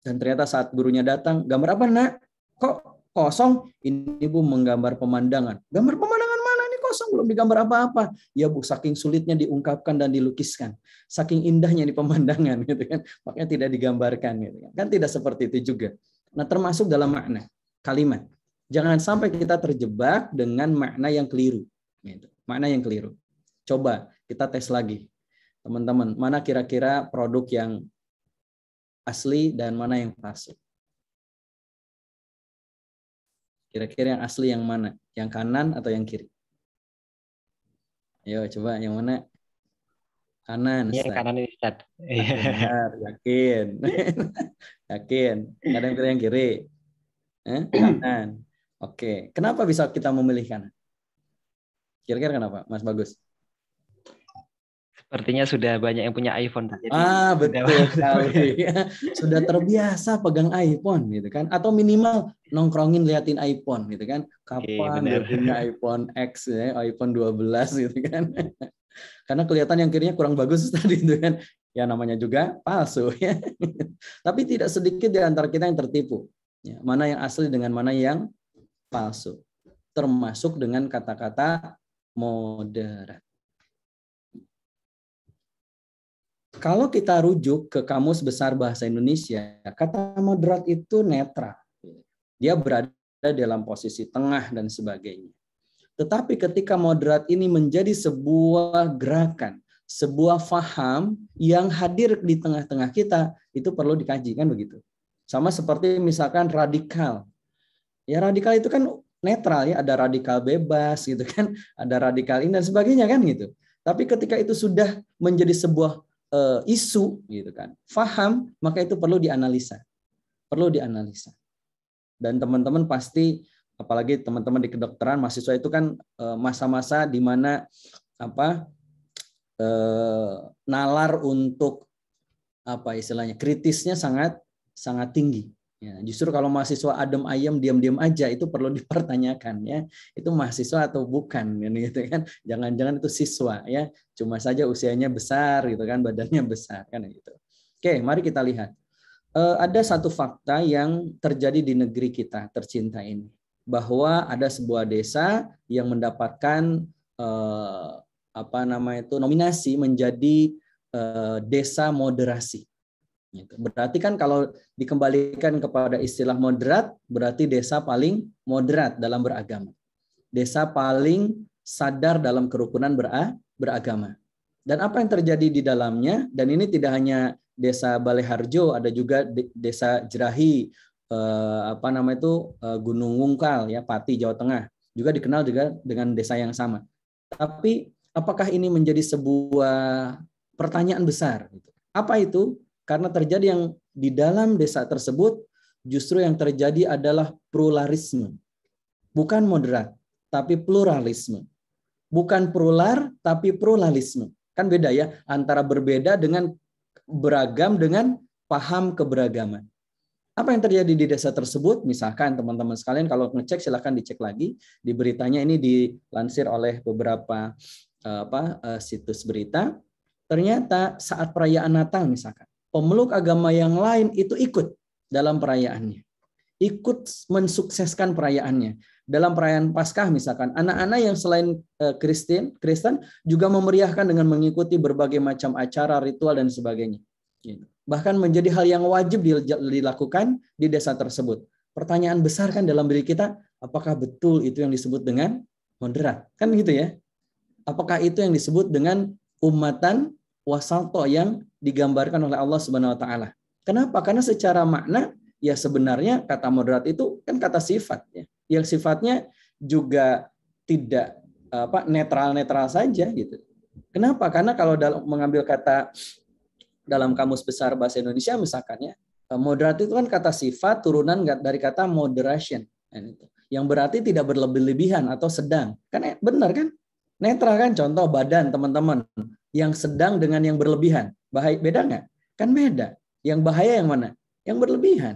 dan ternyata saat gurunya datang, gambar apa Nak? Kok kosong? Ini Bu menggambar pemandangan. Gambar pemandangan mana? Ini kosong, belum digambar apa-apa. Ya Bu, saking sulitnya diungkapkan dan dilukiskan, saking indahnya di pemandangan, gitu kan. Makanya tidak digambarkan, gitu kan. Kan tidak seperti itu juga. Nah, termasuk dalam makna kalimat. Jangan sampai kita terjebak dengan makna yang keliru. Gitu. Makna yang keliru. Coba kita tes lagi, teman-teman. Mana kira-kira produk yang asli dan mana yang palsu? Kira-kira yang asli yang mana? Yang kanan atau yang kiri? Ayo coba yang mana? Kanan. Yang kanan ini Ustaz. Benar, yakin. Yakin. Nggak ada yang pilih yang kiri. Kanan. Oke. Kenapa bisa kita memilih kanan? Kira-kira kenapa, Mas Bagus? Sepertinya sudah banyak yang punya iPhone. Jadi betul sekali. Sudah terbiasa pegang iPhone gitu kan, atau minimal nongkrongin liatin iPhone gitu kan. Kapan dia punya iPhone X ya, iPhone 12 gitu kan. Karena kelihatan yang kirinya kurang bagus tadi itu kan. Ya namanya juga palsu ya. Tapi tidak sedikit di antara kita yang tertipu. Ya, mana yang asli dengan mana yang palsu. Termasuk dengan kata-kata moderat. Kalau kita rujuk ke Kamus Besar Bahasa Indonesia, kata moderat itu netral. Dia berada dalam posisi tengah dan sebagainya. Tetapi ketika moderat ini menjadi sebuah gerakan, sebuah faham yang hadir di tengah-tengah kita, itu perlu dikaji, kan begitu. Sama seperti misalkan radikal. Ya radikal itu kan netral ya, ada radikal bebas gitu kan, ada radikal ini dan sebagainya kan gitu. Tapi ketika itu sudah menjadi sebuah isu gitu kan, faham, maka itu perlu dianalisa, dan teman-teman pasti, apalagi teman-teman di kedokteran, mahasiswa itu kan masa-masa di mana nalar untuk istilahnya kritisnya sangat tinggi. Ya, justru kalau mahasiswa adem ayem diam-diam aja itu perlu dipertanyakan ya, itu mahasiswa atau bukan gitu kan. Jangan-jangan itu siswa ya, cuma saja usianya besar gitu kan, badannya besar kan gitu. Oke, mari kita lihat. Ada satu fakta yang terjadi di negeri kita tercinta ini, bahwa ada sebuah desa yang mendapatkan nominasi menjadi desa moderasi. Berarti kan kalau dikembalikan kepada istilah moderat, berarti desa paling moderat dalam beragama. Desa paling sadar dalam kerukunan beragama. Dan apa yang terjadi di dalamnya, dan ini tidak hanya desa Baleharjo, ada juga desa Jerahi, Gunung Wungkal, ya, Pati, Jawa Tengah. Juga dikenal juga dengan desa yang sama. Tapi apakah ini menjadi sebuah pertanyaan besar? Apa itu? Karena terjadi yang di dalam desa tersebut, justru yang terjadi adalah pluralisme. Bukan moderat, tapi pluralisme. Bukan plural, tapi pluralisme. Kan beda ya, antara berbeda dengan beragam dengan paham keberagaman. Apa yang terjadi di desa tersebut? Misalkan teman-teman sekalian kalau ngecek silahkan dicek lagi. Di beritanya ini dilansir oleh beberapa situs berita. Ternyata saat perayaan Natal misalkan, pemeluk agama yang lain itu ikut dalam perayaannya. Ikut mensukseskan perayaannya. Dalam perayaan Paskah misalkan, anak-anak yang selain Kristen juga memeriahkan dengan mengikuti berbagai macam acara, ritual, dan sebagainya. Bahkan menjadi hal yang wajib dilakukan di desa tersebut. Pertanyaan besar kan dalam diri kita, Apakah betul itu yang disebut dengan moderat? Kan gitu ya. Apakah itu yang disebut dengan ummatan wasato yang digambarkan oleh Allah Subhanahu wa taala? Kenapa? Karena secara makna ya sebenarnya kata moderat itu kan kata sifat ya. Yang sifatnya juga tidak netral-netral saja gitu. Kenapa? Karena kalau dalam mengambil kata dalam kamus besar bahasa Indonesia misalkan ya, moderat itu kan kata sifat turunan dari kata moderation. Yang berarti tidak berlebih-lebihan atau sedang. Kan benar kan? Netral kan? Contoh badan teman-teman. Yang sedang dengan yang berlebihan. Beda nggak? Kan beda. Yang bahaya yang mana? Yang berlebihan.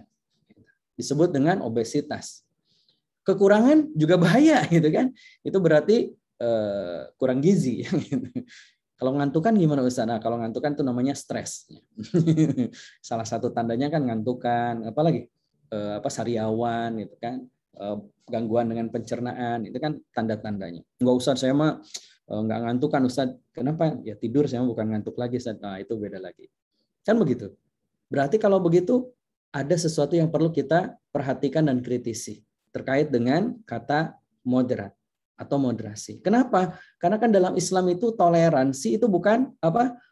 Disebut dengan obesitas. Kekurangan juga bahaya gitu kan? Itu berarti kurang gizi. Kalau ngantukan gimana Ustaz? Nah, kalau ngantukan itu namanya stres. Salah satu tandanya kan ngantukan, apalagi sariawan gitu kan, gangguan dengan pencernaan, itu kan tanda-tandanya. Enggak Ustaz, saya mah nggak ngantukan Ustaz. Kenapa? Ya tidur, saya bukan ngantuk lagi Ustaz. Nah, itu beda lagi. Kan begitu. Berarti kalau begitu ada sesuatu yang perlu kita perhatikan dan kritisi terkait dengan kata moderat atau moderasi. Kenapa? Karena kan dalam Islam itu toleransi itu bukan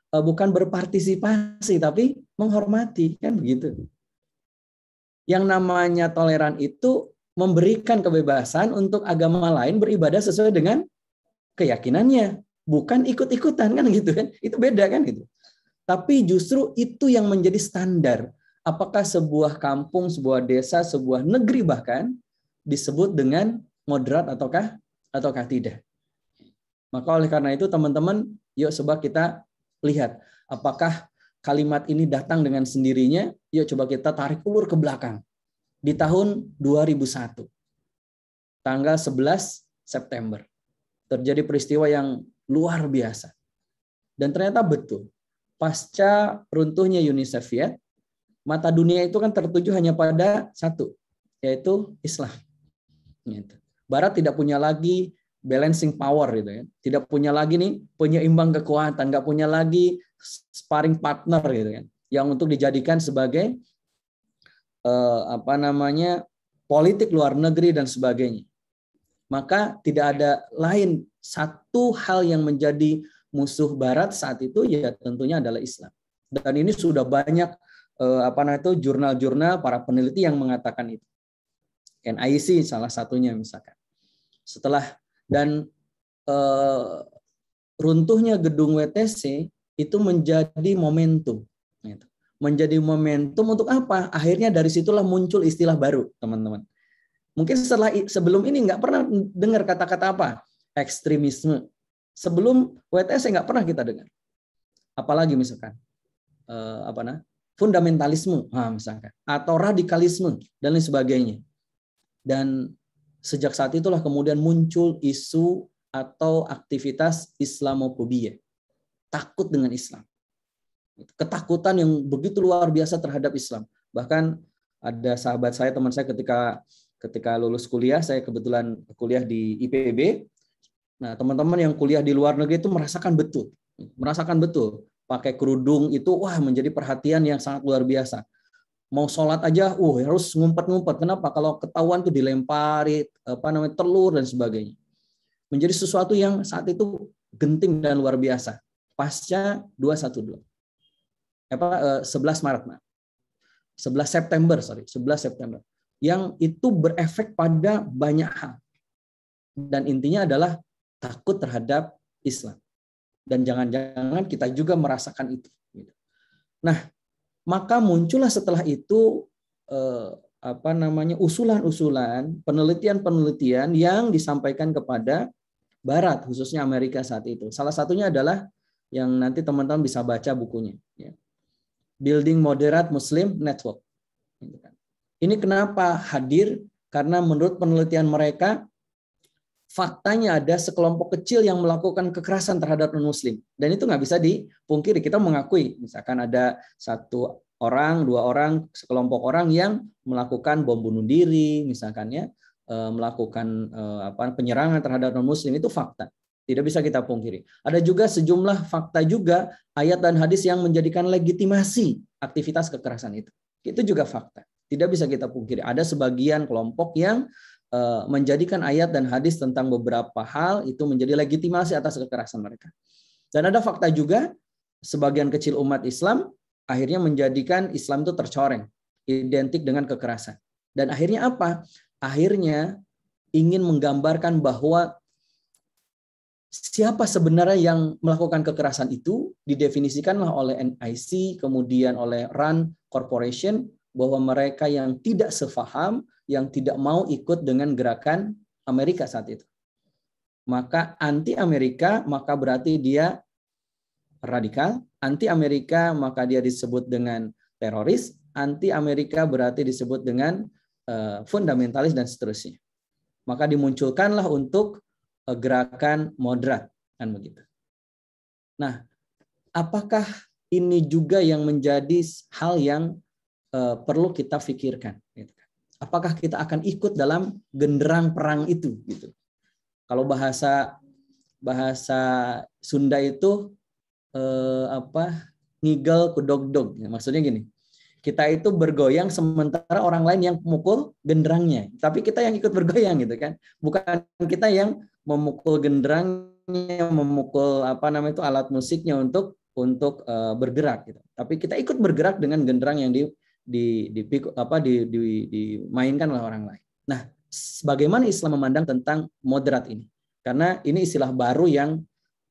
bukan berpartisipasi tapi menghormati, kan begitu. Yang namanya toleran itu memberikan kebebasan untuk agama lain beribadah sesuai dengan keyakinannya, bukan ikut-ikutan kan gitu kan. Itu beda kan gitu. Tapi justru itu yang menjadi standar. Apakah sebuah kampung, sebuah desa, sebuah negeri bahkan disebut dengan moderat ataukah tidak. Maka oleh karena itu teman-teman, yuk coba kita lihat apakah kalimat ini datang dengan sendirinya. Yuk coba kita tarik ulur ke belakang. Di tahun 2001, tanggal 11 September, terjadi peristiwa yang luar biasa. Dan ternyata betul, pasca runtuhnya Uni Soviet, mata dunia itu kan tertuju hanya pada satu, yaitu Islam. Barat tidak punya lagi balancing power gitu ya. Tidak punya lagi nih penyeimbang kekuatan, nggak punya lagi sparring partner gitu kan. Yang untuk dijadikan sebagai politik luar negeri dan sebagainya. Maka tidak ada lain satu hal yang menjadi musuh Barat saat itu ya tentunya adalah Islam. Dan ini sudah banyak jurnal-jurnal para peneliti yang mengatakan itu. NIC salah satunya misalkan. Setelah dan runtuhnya gedung WTC itu menjadi momentum. Menjadi momentum untuk apa? Akhirnya dari situlah muncul istilah baru, teman-teman. Mungkin sebelum ini nggak pernah dengar kata-kata apa? Ekstremisme. Sebelum WTC nggak pernah kita dengar. Apalagi misalkan fundamentalisme, misalkan, atau radikalisme dan lain sebagainya. Dan sejak saat itulah kemudian muncul isu atau aktivitas Islamofobia, takut dengan Islam, ketakutan yang begitu luar biasa terhadap Islam. Bahkan ada sahabat saya, teman saya ketika lulus kuliah, saya kebetulan kuliah di IPB. Nah, teman-teman yang kuliah di luar negeri itu merasakan betul, pakai kerudung itu menjadi perhatian yang sangat luar biasa. Mau sholat aja, harus ngumpet-ngumpet. Kenapa? Kalau ketahuan tuh dilempari telur dan sebagainya. Menjadi sesuatu yang saat itu genting dan luar biasa. Pasca 11 September. Yang itu berefek pada banyak hal. Dan intinya adalah takut terhadap Islam. Dan jangan-jangan kita juga merasakan itu. Nah, maka muncullah setelah itu usulan-usulan, penelitian-penelitian yang disampaikan kepada Barat, khususnya Amerika saat itu. Salah satunya adalah yang nanti teman-teman bisa baca bukunya, Building Moderate Muslim Network. Ini kenapa hadir? Karena menurut penelitian mereka, faktanya ada sekelompok kecil yang melakukan kekerasan terhadap non-Muslim. Dan itu nggak bisa dipungkiri. Kita mengakui, misalkan ada 1 orang, 2 orang, sekelompok orang yang melakukan bom bunuh diri, misalkan melakukan penyerangan terhadap non-Muslim, itu fakta. Tidak bisa kita pungkiri. Ada juga sejumlah fakta juga, ayat dan hadis yang menjadikan legitimasi aktivitas kekerasan itu. Itu juga fakta. Tidak bisa kita pungkiri. Ada sebagian kelompok yang menjadikan ayat dan hadis tentang beberapa hal itu menjadi legitimasi atas kekerasan mereka. Dan ada fakta juga, sebagian kecil umat Islam akhirnya menjadikan Islam itu tercoreng, identik dengan kekerasan. Dan akhirnya apa? Akhirnya ingin menggambarkan bahwa siapa sebenarnya yang melakukan kekerasan itu didefinisikanlah oleh NIC, kemudian oleh RAND Corporation, bahwa mereka yang tidak sefaham, yang tidak mau ikut dengan gerakan Amerika saat itu. Maka anti-Amerika, maka berarti dia radikal. Anti-Amerika, maka dia disebut dengan teroris. Anti-Amerika berarti disebut dengan fundamentalis dan seterusnya. Maka dimunculkanlah untuk gerakan moderat, kan begitu. Nah, apakah ini juga yang menjadi hal yang perlu kita pikirkan? Apakah kita akan ikut dalam genderang perang itu? Gitu. Kalau bahasa Sunda itu ngigel kudog-dog. Maksudnya gini, kita itu bergoyang sementara orang lain yang memukul genderangnya, tapi kita yang ikut bergoyang gitu kan, bukan kita yang memukul genderangnya, memukul alat musiknya untuk bergerak gitu. Tapi kita ikut bergerak dengan genderang yang dimainkan oleh orang lain. Nah, bagaimana Islam memandang tentang moderat ini? Karena ini istilah baru yang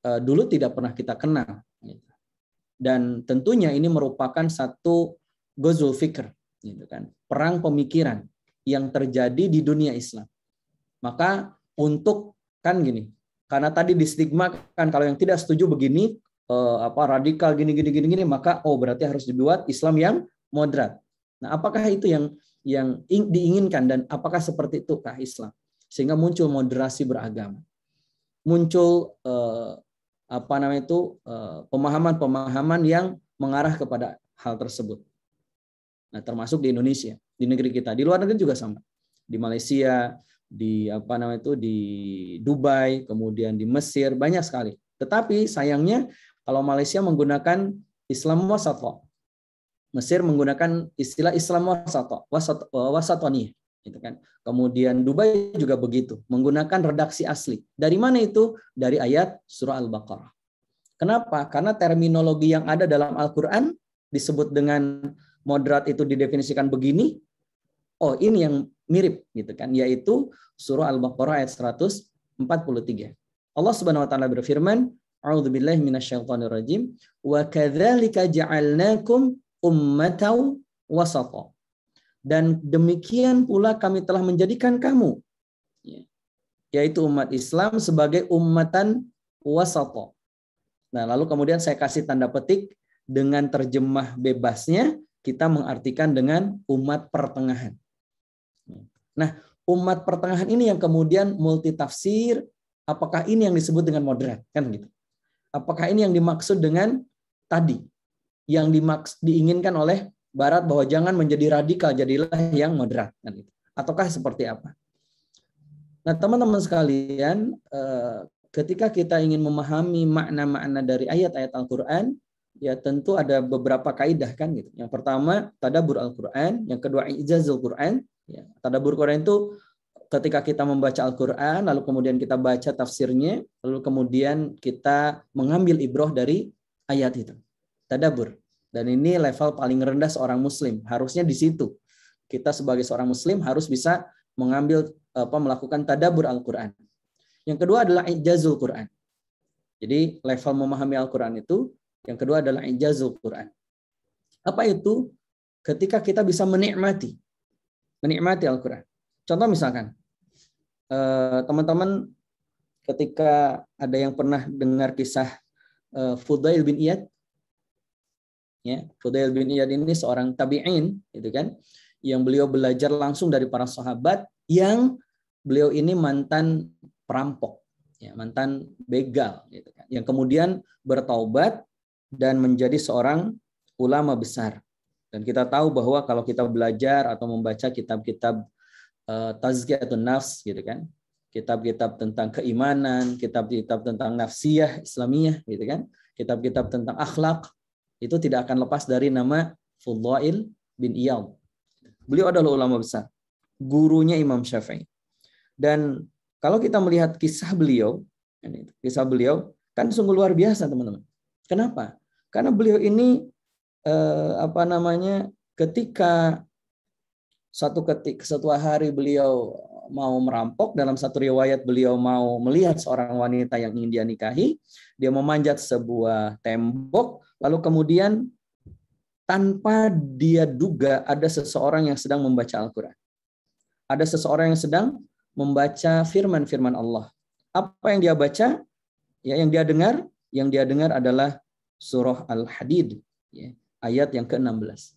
dulu tidak pernah kita kenal. Dan tentunya ini merupakan satu ghazul fikr, gitu kan, perang pemikiran yang terjadi di dunia Islam. Maka untuk kan gini, karena tadi distigma kan kalau yang tidak setuju begini radikal gini, maka berarti harus dibuat Islam yang moderat. Nah, apakah itu yang diinginkan dan apakah seperti itukah Islam? Sehingga muncul moderasi beragama, muncul pemahaman-pemahaman yang mengarah kepada hal tersebut. Nah, termasuk di Indonesia, di negeri kita, di luar negeri juga sama. Di Malaysia, di di Dubai, kemudian di Mesir, banyak sekali. Tetapi sayangnya kalau Malaysia menggunakan Islam wasatah, Mesir menggunakan istilah Islam wasatoni, gitu kan. Kemudian Dubai juga begitu, menggunakan redaksi asli. Dari mana itu? Dari ayat surah Al-Baqarah. Kenapa? Karena terminologi yang ada dalam Al-Quran disebut dengan moderat itu didefinisikan begini. Oh, ini yang mirip gitu kan, yaitu surah Al-Baqarah ayat 143. Allah Subhanahu wa taala berfirman, A'udzubillahi minasyaitonirrajim, wa kadzalika ja'alnakum ummatan wasata. Dan demikian pula kami telah menjadikan kamu, yaitu umat Islam, sebagai ummatan wasata. Nah, lalu kemudian saya kasih tanda petik dengan terjemah bebasnya, kita mengartikan dengan umat pertengahan. Nah, umat pertengahan ini yang kemudian multitafsir, apakah ini yang disebut dengan moderat? Kan gitu. Apakah ini yang dimaksud dengan tadi? Yang diinginkan oleh Barat bahwa jangan menjadi radikal, jadilah yang moderat. Kan gitu. Ataukah seperti apa? Nah, teman-teman sekalian, ketika kita ingin memahami makna-makna dari ayat-ayat Al-Quran, ya tentu ada beberapa kaidah kan gitu. Yang pertama tadabbur Al-Quran, yang kedua ijazul Quran. Ya, tadabbur Quran itu ketika kita membaca Al-Quran, lalu kemudian kita baca tafsirnya, lalu kemudian kita mengambil ibrah dari ayat itu. Tadabbur. Dan ini level paling rendah seorang Muslim. Harusnya di situ. Kita sebagai seorang Muslim harus bisa melakukan tadabbur Al-Quran. Yang kedua adalah ijazul Quran. Jadi level memahami Al-Quran itu, yang kedua adalah ijazul Quran. Apa itu? Ketika kita bisa menikmati Al-Quran. Contoh misalkan, teman-teman ketika ada yang pernah dengar kisah Fudail bin Iyad, ya, Fudail bin Iyad ini seorang tabi'in, gitu kan, yang beliau belajar langsung dari para sahabat, yang beliau ini mantan perampok, ya, mantan begal, gitu kan, yang kemudian bertaubat dan menjadi seorang ulama besar. Dan kita tahu bahwa kalau kita belajar atau membaca kitab-kitab tazkiyatun nafs, gitu kan, kitab-kitab tentang keimanan, kitab-kitab tentang nafsiyah Islamiyah, gitu kan, kitab-kitab tentang akhlak, itu tidak akan lepas dari nama Fudail bin Iyad. Beliau adalah ulama besar, gurunya Imam Syafi'i. Dan kalau kita melihat kisah beliau kan sungguh luar biasa, teman-teman. Kenapa? Karena beliau ini ketika suatu hari beliau mau merampok, dalam satu riwayat beliau mau melihat seorang wanita yang ingin dia nikahi, dia memanjat sebuah tembok, lalu kemudian tanpa dia duga ada seseorang yang sedang membaca Al-Quran. Ada seseorang yang sedang membaca firman-firman Allah. Apa yang dia baca? Ya, yang dia dengar adalah surah Al-Hadid, ya, ayat yang ke-16.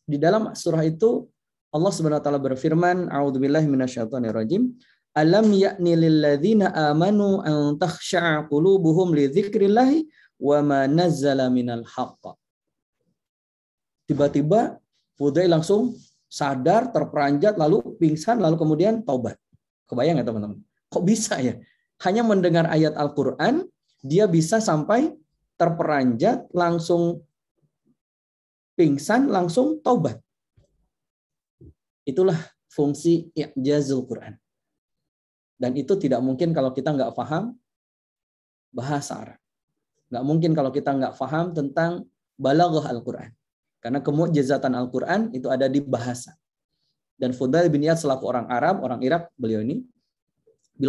Di dalam surah itu Allah Subhanahu wa taala berfirman, a'udzubillahi minasyaitonirrajim, alam ya'ni lil ladzina amanu an takhsha'a qulubuhum li dzikrillah wa ma nazzala minal haqq. Tiba-tiba Fudail langsung sadar, terperanjat, lalu pingsan, lalu kemudian taubat. Kebayang ya teman-teman? Kok bisa ya? Hanya mendengar ayat Al-Qur'an, dia bisa sampai terperanjat, langsung pingsan, langsung taubat. Itulah fungsi i'jazul Quran. Dan itu tidak mungkin kalau kita nggak paham bahasa Arab. Nggak mungkin kalau kita nggak paham tentang balaghah Al-Quran. Karena kemu'jizatan Al-Quran itu ada di bahasa. Dan Fudail bin Iyad selaku orang Arab, orang Irak, beliau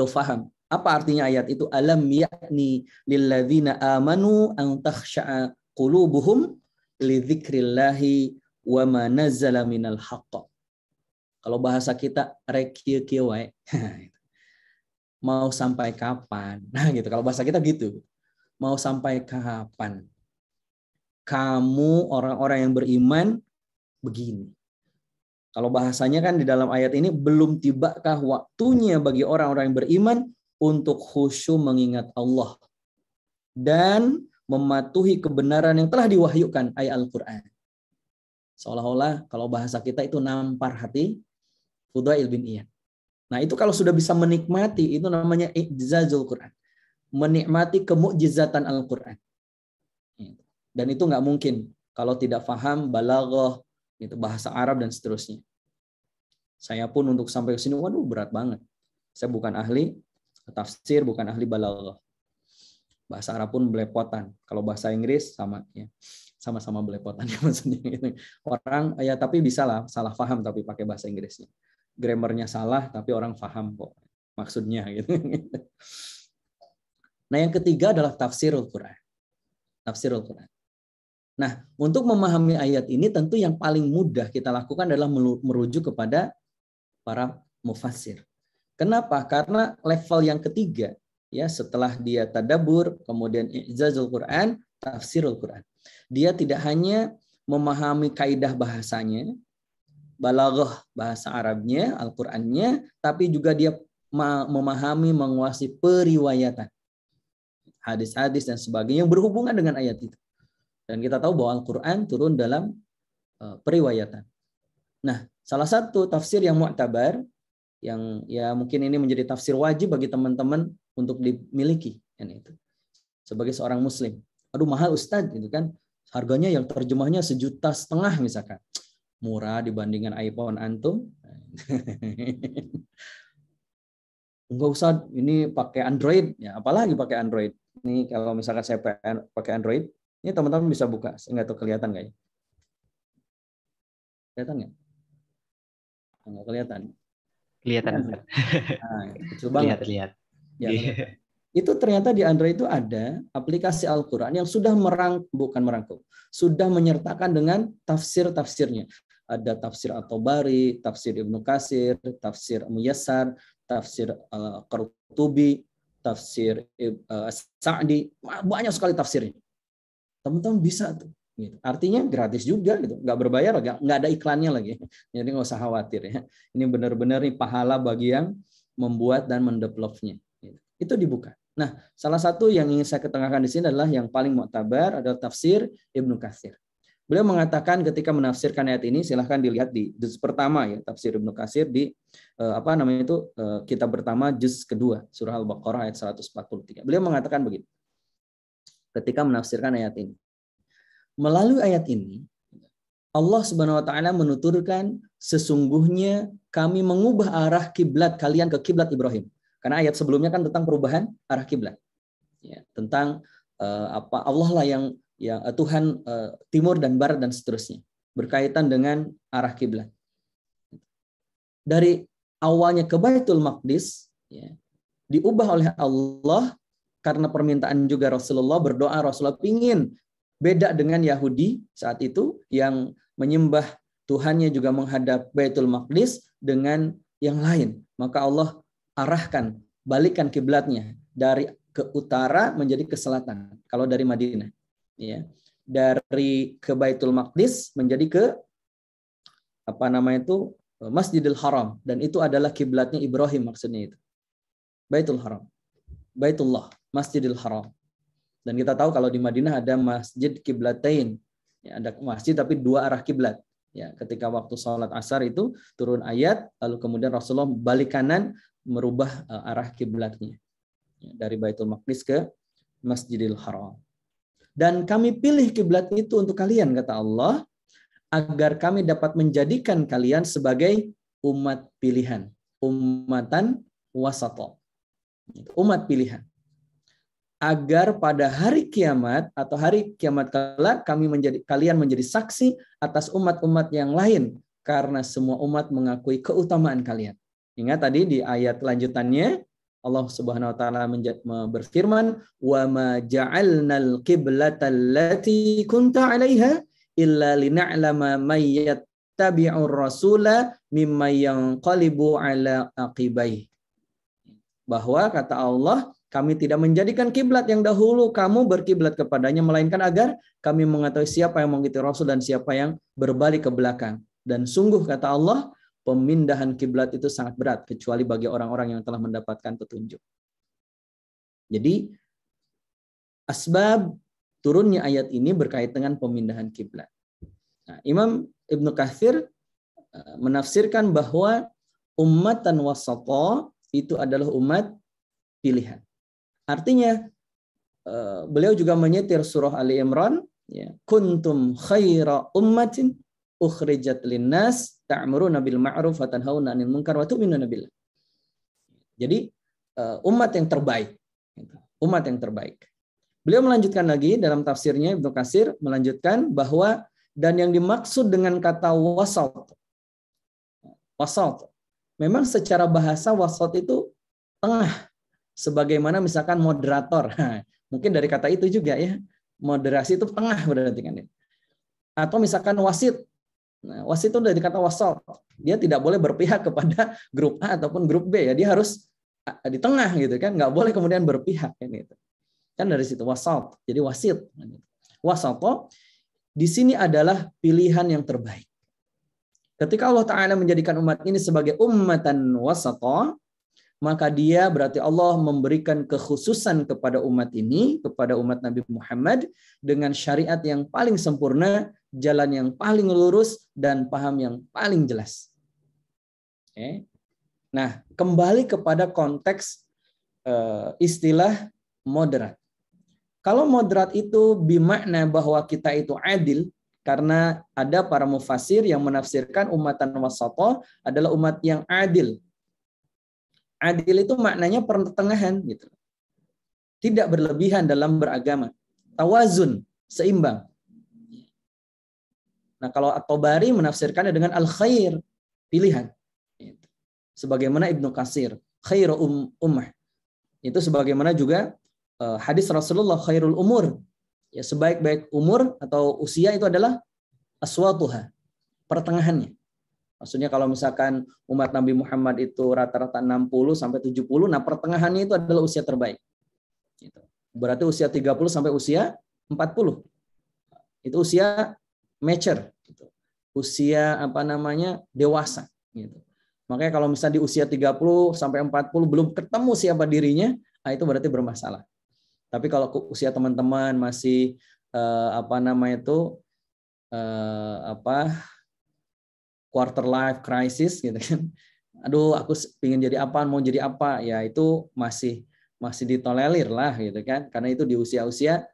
paham. Apa artinya ayat itu? Alam ya'ni lilladzina amanu an takhsha'a qulubuhum li dzikrillahi wa ma nazzala minal haqq. Kalau bahasa kita rek kieu wae. Mau sampai kapan? Nah, gitu. Kalau bahasa kita gitu. Mau sampai kapan? Kamu orang-orang yang beriman begini. Kalau bahasanya kan di dalam ayat ini, belum tibakah waktunya bagi orang-orang yang beriman untuk khusyuk mengingat Allah dan mematuhi kebenaran yang telah diwahyukan, ayat Al-Quran. Seolah-olah kalau bahasa kita itu nampar hati Fudail bin Iyad. Nah, itu kalau sudah bisa menikmati, itu namanya i'jazul Quran. Menikmati kemu'jizatan Al-Quran. Dan itu nggak mungkin kalau tidak paham balaghah, itu bahasa Arab dan seterusnya. Saya pun untuk sampai ke sini, waduh berat banget. Saya bukan ahli tafsir, bukan ahli balaghah. Bahasa Arab pun belepotan. Kalau bahasa Inggris sama ya. Sama-sama belepotan maksudnya. Orang ya tapi bisa lah salah paham tapi pakai bahasa Inggrisnya. Grammarnya salah tapi orang paham kok maksudnya gitu. Nah, yang ketiga adalah tafsirul Quran. Tafsirul Quran. Nah, untuk memahami ayat ini tentu yang paling mudah kita lakukan adalah merujuk kepada para mufassir. Kenapa? Karena level yang ketiga ya, setelah dia tadabbur, kemudian i'jazul Quran, tafsirul Quran. Dia tidak hanya memahami kaidah bahasanya, balaghah bahasa Arabnya, Al-Qur'annya, tapi juga dia memahami, menguasai periwayatan. Hadis-hadis dan sebagainya yang berhubungan dengan ayat itu. Dan kita tahu bahwa Al-Qur'an turun dalam periwayatan. Nah, salah satu tafsir yang mu'tabar, yang ya mungkin ini menjadi tafsir wajib bagi teman-teman untuk dimiliki, itu sebagai seorang Muslim. Aduh mahal Ustadz, gitu kan? Harganya yang terjemahnya 1,5 juta misalkan. Murah dibandingkan iPhone antum. Enggak usah, ini pakai Android. Ya, apalagi pakai Android. Ini kalau misalkan saya pakai Android, ini teman-teman bisa buka. Enggak tahu kelihatan nggak ya? Kelihatan nggak? Enggak kelihatan. Kelihatan. Nah, kecil banget. Lihat. Ya, itu ternyata di Android itu ada aplikasi Al-Quran yang sudah sudah menyertakan dengan tafsir-tafsirnya. Ada tafsir At-Tabari, tafsir Ibnu Katsir, tafsir Muyassar, tafsir Qurtubi, tafsir Sa'di, banyak sekali tafsirnya. Teman-teman bisa tuh. Gitu. Artinya gratis juga, gitu, nggak berbayar, nggak ada iklannya lagi. Jadi nggak usah khawatir ya. Ini benar-benar nih pahala bagi yang membuat dan mendevelopnya. Gitu. Itu dibuka. Nah, salah satu yang ingin saya ketengahkan di sini adalah yang paling mu'tabar adalah tafsir Ibnu Katsir. Beliau mengatakan ketika menafsirkan ayat ini, silahkan dilihat di juz pertama ya, tafsir Ibnu Katsir di kitab pertama juz kedua, surah Al-Baqarah ayat 143. Beliau mengatakan begitu. Ketika menafsirkan ayat ini. Melalui ayat ini, Allah Subhanahu wa taala menuturkan sesungguhnya kami mengubah arah kiblat kalian ke kiblat Ibrahim. Karena ayat sebelumnya kan tentang perubahan arah kiblat. Ya, tentang Allah lah yang Tuhan timur dan barat dan seterusnya. Berkaitan dengan arah kiblat. Dari awalnya ke Baitul Maqdis ya, diubah oleh Allah karena permintaan juga Rasulullah berdoa. Rasulullah ingin beda dengan Yahudi saat itu yang menyembah Tuhannya juga menghadap Baitul Maqdis dengan yang lain. Maka Allah arahkan, balikkan kiblatnya dari ke utara menjadi ke selatan. Kalau dari Madinah, ya, dari ke Baitul Maqdis menjadi ke Masjidil Haram, dan itu adalah kiblatnya Ibrahim, maksudnya itu Baitul Haram, Baitullah, Masjidil Haram. Dan kita tahu kalau di Madinah ada masjid kiblatain, ya, ada masjid tapi dua arah kiblat. Ya, ketika waktu sholat asar itu turun ayat, lalu kemudian Rasulullah balik kanan merubah arah kiblatnya, ya, dari Baitul Maqdis ke Masjidil Haram. Dan kami pilih kiblat itu untuk kalian, kata Allah, agar kami dapat menjadikan kalian sebagai umat pilihan, ummatan wasata, umat pilihan. Agar pada hari kiamat atau hari kiamat kelak kalian menjadi saksi atas umat-umat yang lain karena semua umat mengakui keutamaan kalian. Ingat tadi di ayat lanjutannya Allah Subhanahu wa taala berfirman, "Wa ma ja'alnal qiblata allati kunta 'alaiha illa lina'lama may yattabi'ur rasula mimma yanqalibu 'ala aqibai." Bahwa kata Allah, kami tidak menjadikan kiblat yang dahulu kamu berkiblat kepadanya, melainkan agar kami mengetahui siapa yang mengikuti Rasul dan siapa yang berbalik ke belakang. Dan sungguh kata Allah, pemindahan kiblat itu sangat berat, kecuali bagi orang-orang yang telah mendapatkan petunjuk. Jadi, asbab turunnya ayat ini berkait dengan pemindahan kiblat. Nah, Imam Ibnu Katsir menafsirkan bahwa ummatan wasata itu adalah umat pilihan. Artinya beliau juga menyetir surah Ali Imran, ya, kuntum khaira ummatin ukhrijat linnas ta'muruna bil ma'ruf wa tanhauna 'anil munkar wa tu'minuna billah. Jadi umat yang terbaik, umat yang terbaik. Beliau melanjutkan lagi dalam tafsirnya, Ibnu Katsir melanjutkan bahwa dan yang dimaksud dengan kata wasat, memang secara bahasa wasat itu tengah. Sebagaimana misalkan moderator, mungkin dari kata itu juga ya, moderasi itu tengah berarti kan. Atau misalkan wasit, nah, wasit itu dari kata wasat, dia tidak boleh berpihak kepada grup A ataupun grup B ya, dia harus di tengah gitu kan, nggak boleh kemudian berpihak kan gitu. Kan dari situ wasat, jadi wasit. Wasato di sini adalah pilihan yang terbaik. Ketika Allah Ta'ala menjadikan umat ini sebagai ummatan wasata, maka dia berarti Allah memberikan kekhususan kepada umat ini, kepada umat Nabi Muhammad dengan syariat yang paling sempurna, jalan yang paling lurus, dan paham yang paling jelas. Okay. Nah, kembali kepada konteks istilah moderat. Kalau moderat itu bermakna bahwa kita itu adil, karena ada para mufasir yang menafsirkan ummatan wasata adalah umat yang adil. Adil itu maknanya pertengahan gitu. Tidak berlebihan dalam beragama. Tawazun, seimbang. Nah, kalau At-Tabari menafsirkannya dengan al-khair, pilihan. Sebagaimana Ibnu Katsir, khairu ummah. Itu sebagaimana juga hadis Rasulullah khairul umur. Ya, sebaik-baik umur atau usia itu adalah aswatuha, pertengahannya. Maksudnya kalau misalkan umat Nabi Muhammad itu rata-rata 60 sampai 70, nah pertengahannya itu adalah usia terbaik. Berarti usia 30 sampai usia 40. Itu usia mature, usia dewasa. Makanya kalau misalnya di usia 30 sampai 40 belum ketemu siapa dirinya, nah itu berarti bermasalah. Tapi kalau usia teman-teman masih quarter life crisis gitu kan. Aduh, aku pengen jadi apa, mau jadi apa, ya itu masih ditolerir lah gitu kan. Karena itu di usia-usia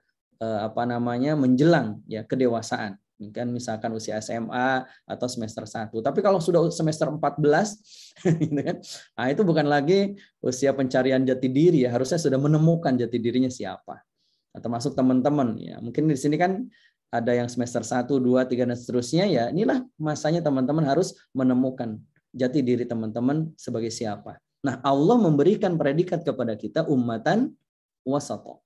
menjelang ya kedewasaan. Ini kan misalkan usia SMA atau semester 1. Tapi kalau sudah semester 14 gitu kan, nah itu bukan lagi usia pencarian jati diri ya, harusnya sudah menemukan jati dirinya siapa. Nah, termasuk teman-teman ya. Mungkin di sini kan ada yang semester 1, 2, 3 dan seterusnya ya. Inilah masanya teman-teman harus menemukan jati diri teman-teman sebagai siapa. Nah, Allah memberikan predikat kepada kita ummatan wasata.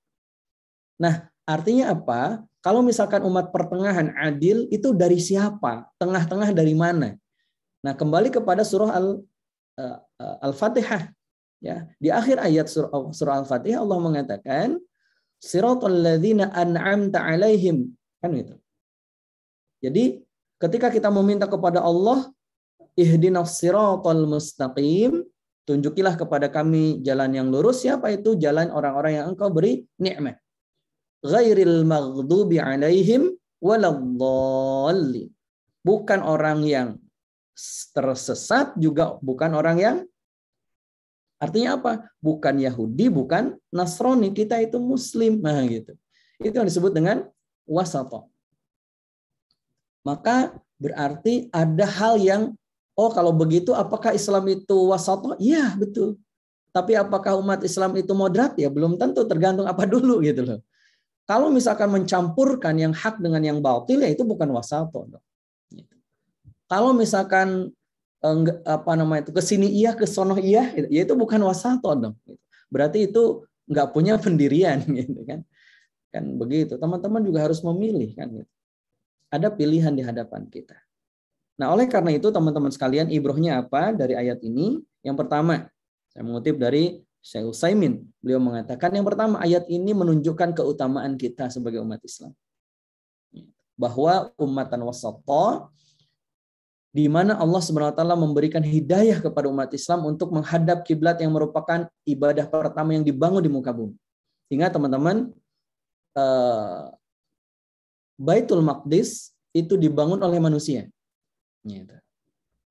Nah, artinya apa? Kalau misalkan umat pertengahan adil itu dari siapa? Tengah-tengah dari mana? Nah, kembali kepada surah Al-Fatihah ya. Di akhir ayat surah Al-Fatihah Allah mengatakan siratal ladzina an'amta 'alaihim, kan gitu. Jadi, ketika kita meminta kepada Allah ihdinas siratal mustaqim, tunjukilah kepada kami jalan yang lurus. Siapa itu? Jalan orang-orang yang Engkau beri nikmat. Ghairil maghdubi alaihim waladdallin. Bukan orang yang tersesat, juga bukan orang yang, artinya apa? Bukan Yahudi, bukan Nasrani. Kita itu Muslim. Nah, gitu. Itu yang disebut dengan wasata. Maka berarti ada hal yang, oh kalau begitu apakah Islam itu wasata? Iya, betul. Tapi apakah umat Islam itu moderat? Ya belum tentu, tergantung apa dulu gitu loh. Kalau misalkan mencampurkan yang hak dengan yang batil, ya itu bukan wasata. Kalau misalkan kesini iya, ke sono iya, ya itu bukan wasata dong. Berarti itu nggak punya pendirian gitu kan. Kan begitu. Teman-teman juga harus memilih kan gitu. Ada pilihan di hadapan kita. Nah, oleh karena itu teman-teman sekalian, ibrohnya apa dari ayat ini? Yang pertama, saya mengutip dari Syekh Utsaimin. Beliau mengatakan yang pertama, ayat ini menunjukkan keutamaan kita sebagai umat Islam. Bahwa ummatan wasata, di mana Allah SWT memberikan hidayah kepada umat Islam untuk menghadap kiblat yang merupakan ibadah pertama yang dibangun di muka bumi. Ingat teman-teman, Baitul Maqdis itu dibangun oleh manusia.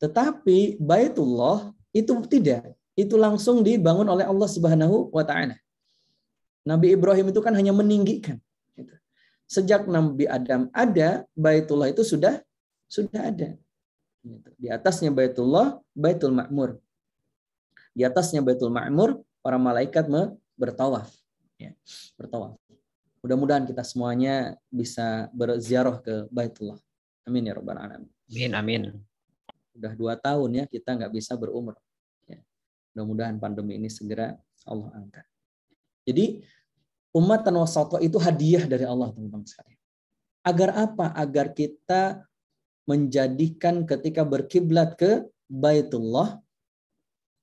Tetapi Baitullah itu tidak. Itu langsung dibangun oleh Allah Subhanahu wa Ta'ala. Nabi Ibrahim itu kan hanya meninggikan. Sejak Nabi Adam ada, Baitullah itu sudah ada. Di atasnya Baitullah, Baitul Ma'mur. Di atasnya Baitul Ma'mur, para malaikat bertawaf. Bertawaf. Mudah-mudahan kita semuanya bisa berziarah ke Baitullah. Amin ya rabbal alamin. Amin, amin. Udah 2 tahun ya kita nggak bisa berumrah. Ya. Mudah-mudahan pandemi ini segera Allah angkat. Jadi ummatan wasata itu hadiah dari Allah teman-teman sekalian. Agar apa? Agar kita menjadikan ketika berkiblat ke Baitullah,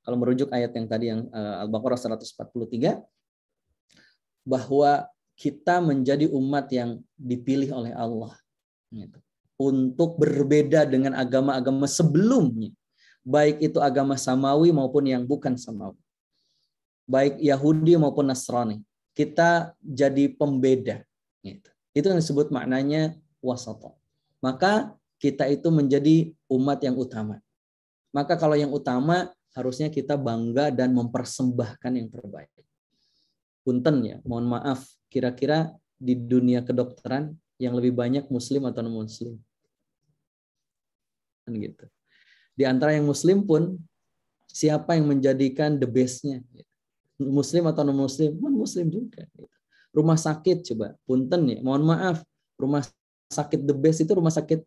kalau merujuk ayat yang tadi yang Al-Baqarah 143, bahwa kita menjadi umat yang dipilih oleh Allah untuk berbeda dengan agama-agama sebelumnya, baik itu agama samawi maupun yang bukan samawi, baik Yahudi maupun Nasrani. Kita jadi pembeda. Itu yang disebut maknanya wasata. Maka kita itu menjadi umat yang utama. Maka kalau yang utama harusnya kita bangga dan mempersembahkan yang terbaik. Punten ya, mohon maaf, kira-kira di dunia kedokteran yang lebih banyak muslim atau non-muslim? Kan gitu. Di antara yang muslim pun, siapa yang menjadikan the best-nya? Muslim atau non-muslim? Non-muslim juga. Rumah sakit, coba, punten ya, mohon maaf, rumah sakit the best itu rumah sakit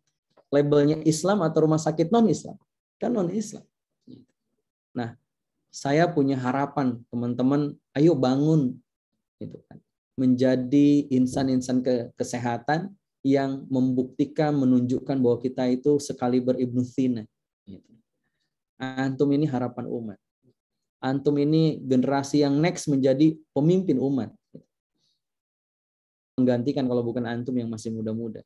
labelnya Islam atau rumah sakit non-Islam? Kan non-Islam. Nah, saya punya harapan, teman-teman, ayo bangun gitu kan, menjadi insan-insan kesehatan yang membuktikan, menunjukkan bahwa kita itu sekaliber Ibnu Sina. Gitu. Antum ini harapan umat. Antum ini generasi yang next menjadi pemimpin umat. Menggantikan kalau bukan antum yang masih muda-muda.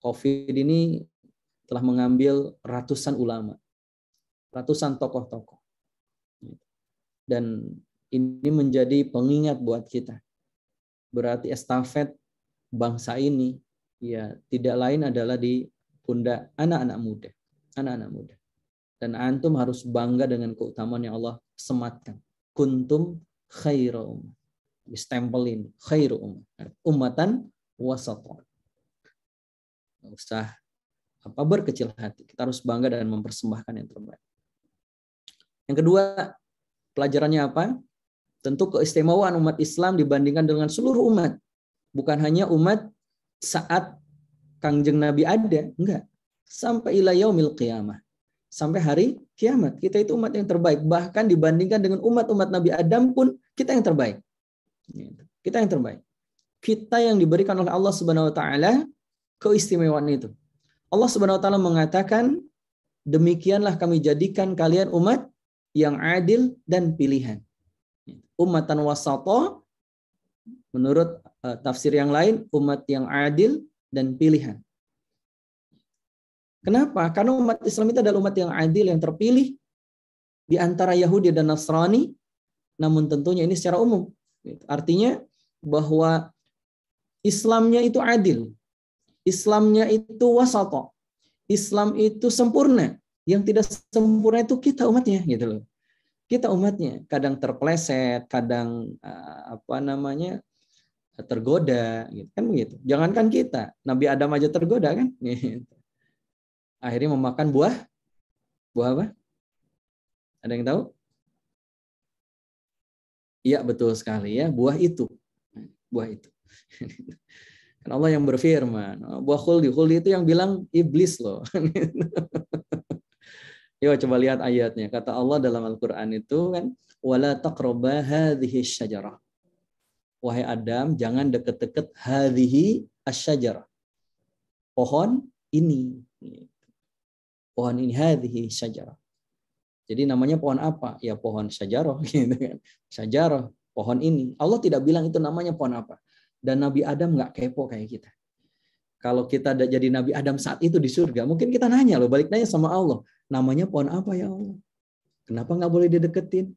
COVID ini telah mengambil ratusan ulama, ratusan tokoh-tokoh. Dan ini menjadi pengingat buat kita. Berarti estafet bangsa ini ya tidak lain adalah di pundak anak-anak muda. Anak-anak muda. Dan antum harus bangga dengan keutamaan yang Allah sematkan. Kuntum khairu ummah. Distempelin khairu ummah. Ummatan wasata. Nggak usah berkecil hati. Kita harus bangga dan mempersembahkan yang terbaik. Yang kedua, pelajarannya apa? Tentu keistimewaan umat Islam dibandingkan dengan seluruh umat. Bukan hanya umat saat Kangjeng Nabi ada, enggak. Sampai ila yaumil qiyamah. Sampai hari kiamat. Kita itu umat yang terbaik. Bahkan dibandingkan dengan umat-umat Nabi Adam pun kita yang terbaik. Kita yang terbaik. Kita yang diberikan oleh Allah Subhanahu wa taala keistimewaan itu. Allah Subhanahu wa taala mengatakan, demikianlah kami jadikan kalian umat yang adil dan pilihan. Ummatan wasata, menurut tafsir yang lain, umat yang adil dan pilihan. Kenapa? Karena umat Islam itu adalah umat yang adil, yang terpilih di antara Yahudi dan Nasrani, namun tentunya ini secara umum. Artinya bahwa Islamnya itu adil. Islamnya itu wasata. Islam itu sempurna. Yang tidak sempurna itu kita umatnya, gitu loh. Kita umatnya kadang terpleset, kadang tergoda, gitu kan begitu. Jangankan kita, Nabi Adam aja tergoda kan. Gitu. Akhirnya memakan buah apa? Ada yang tahu? Iya, betul sekali ya, buah itu. Kan Allah yang berfirman, buah khuldi itu yang bilang iblis loh. Yuk coba lihat ayatnya. Kata Allah dalam Al-Quran itu kan, wala taqraba hadhihi syajarah. Wahai Adam, jangan deket-deket hadhihi asyajarah. Pohon ini. Pohon ini hadhihi syajarah. Jadi namanya pohon apa? Ya pohon syajarah gitu kan. Syajarah, pohon ini. Allah tidak bilang itu namanya pohon apa. Dan Nabi Adam nggak kepo kayak kita. Kalau kita jadi Nabi Adam saat itu di surga, mungkin kita nanya loh, balik nanya sama Allah, namanya pohon apa ya Allah? Kenapa nggak boleh dideketin?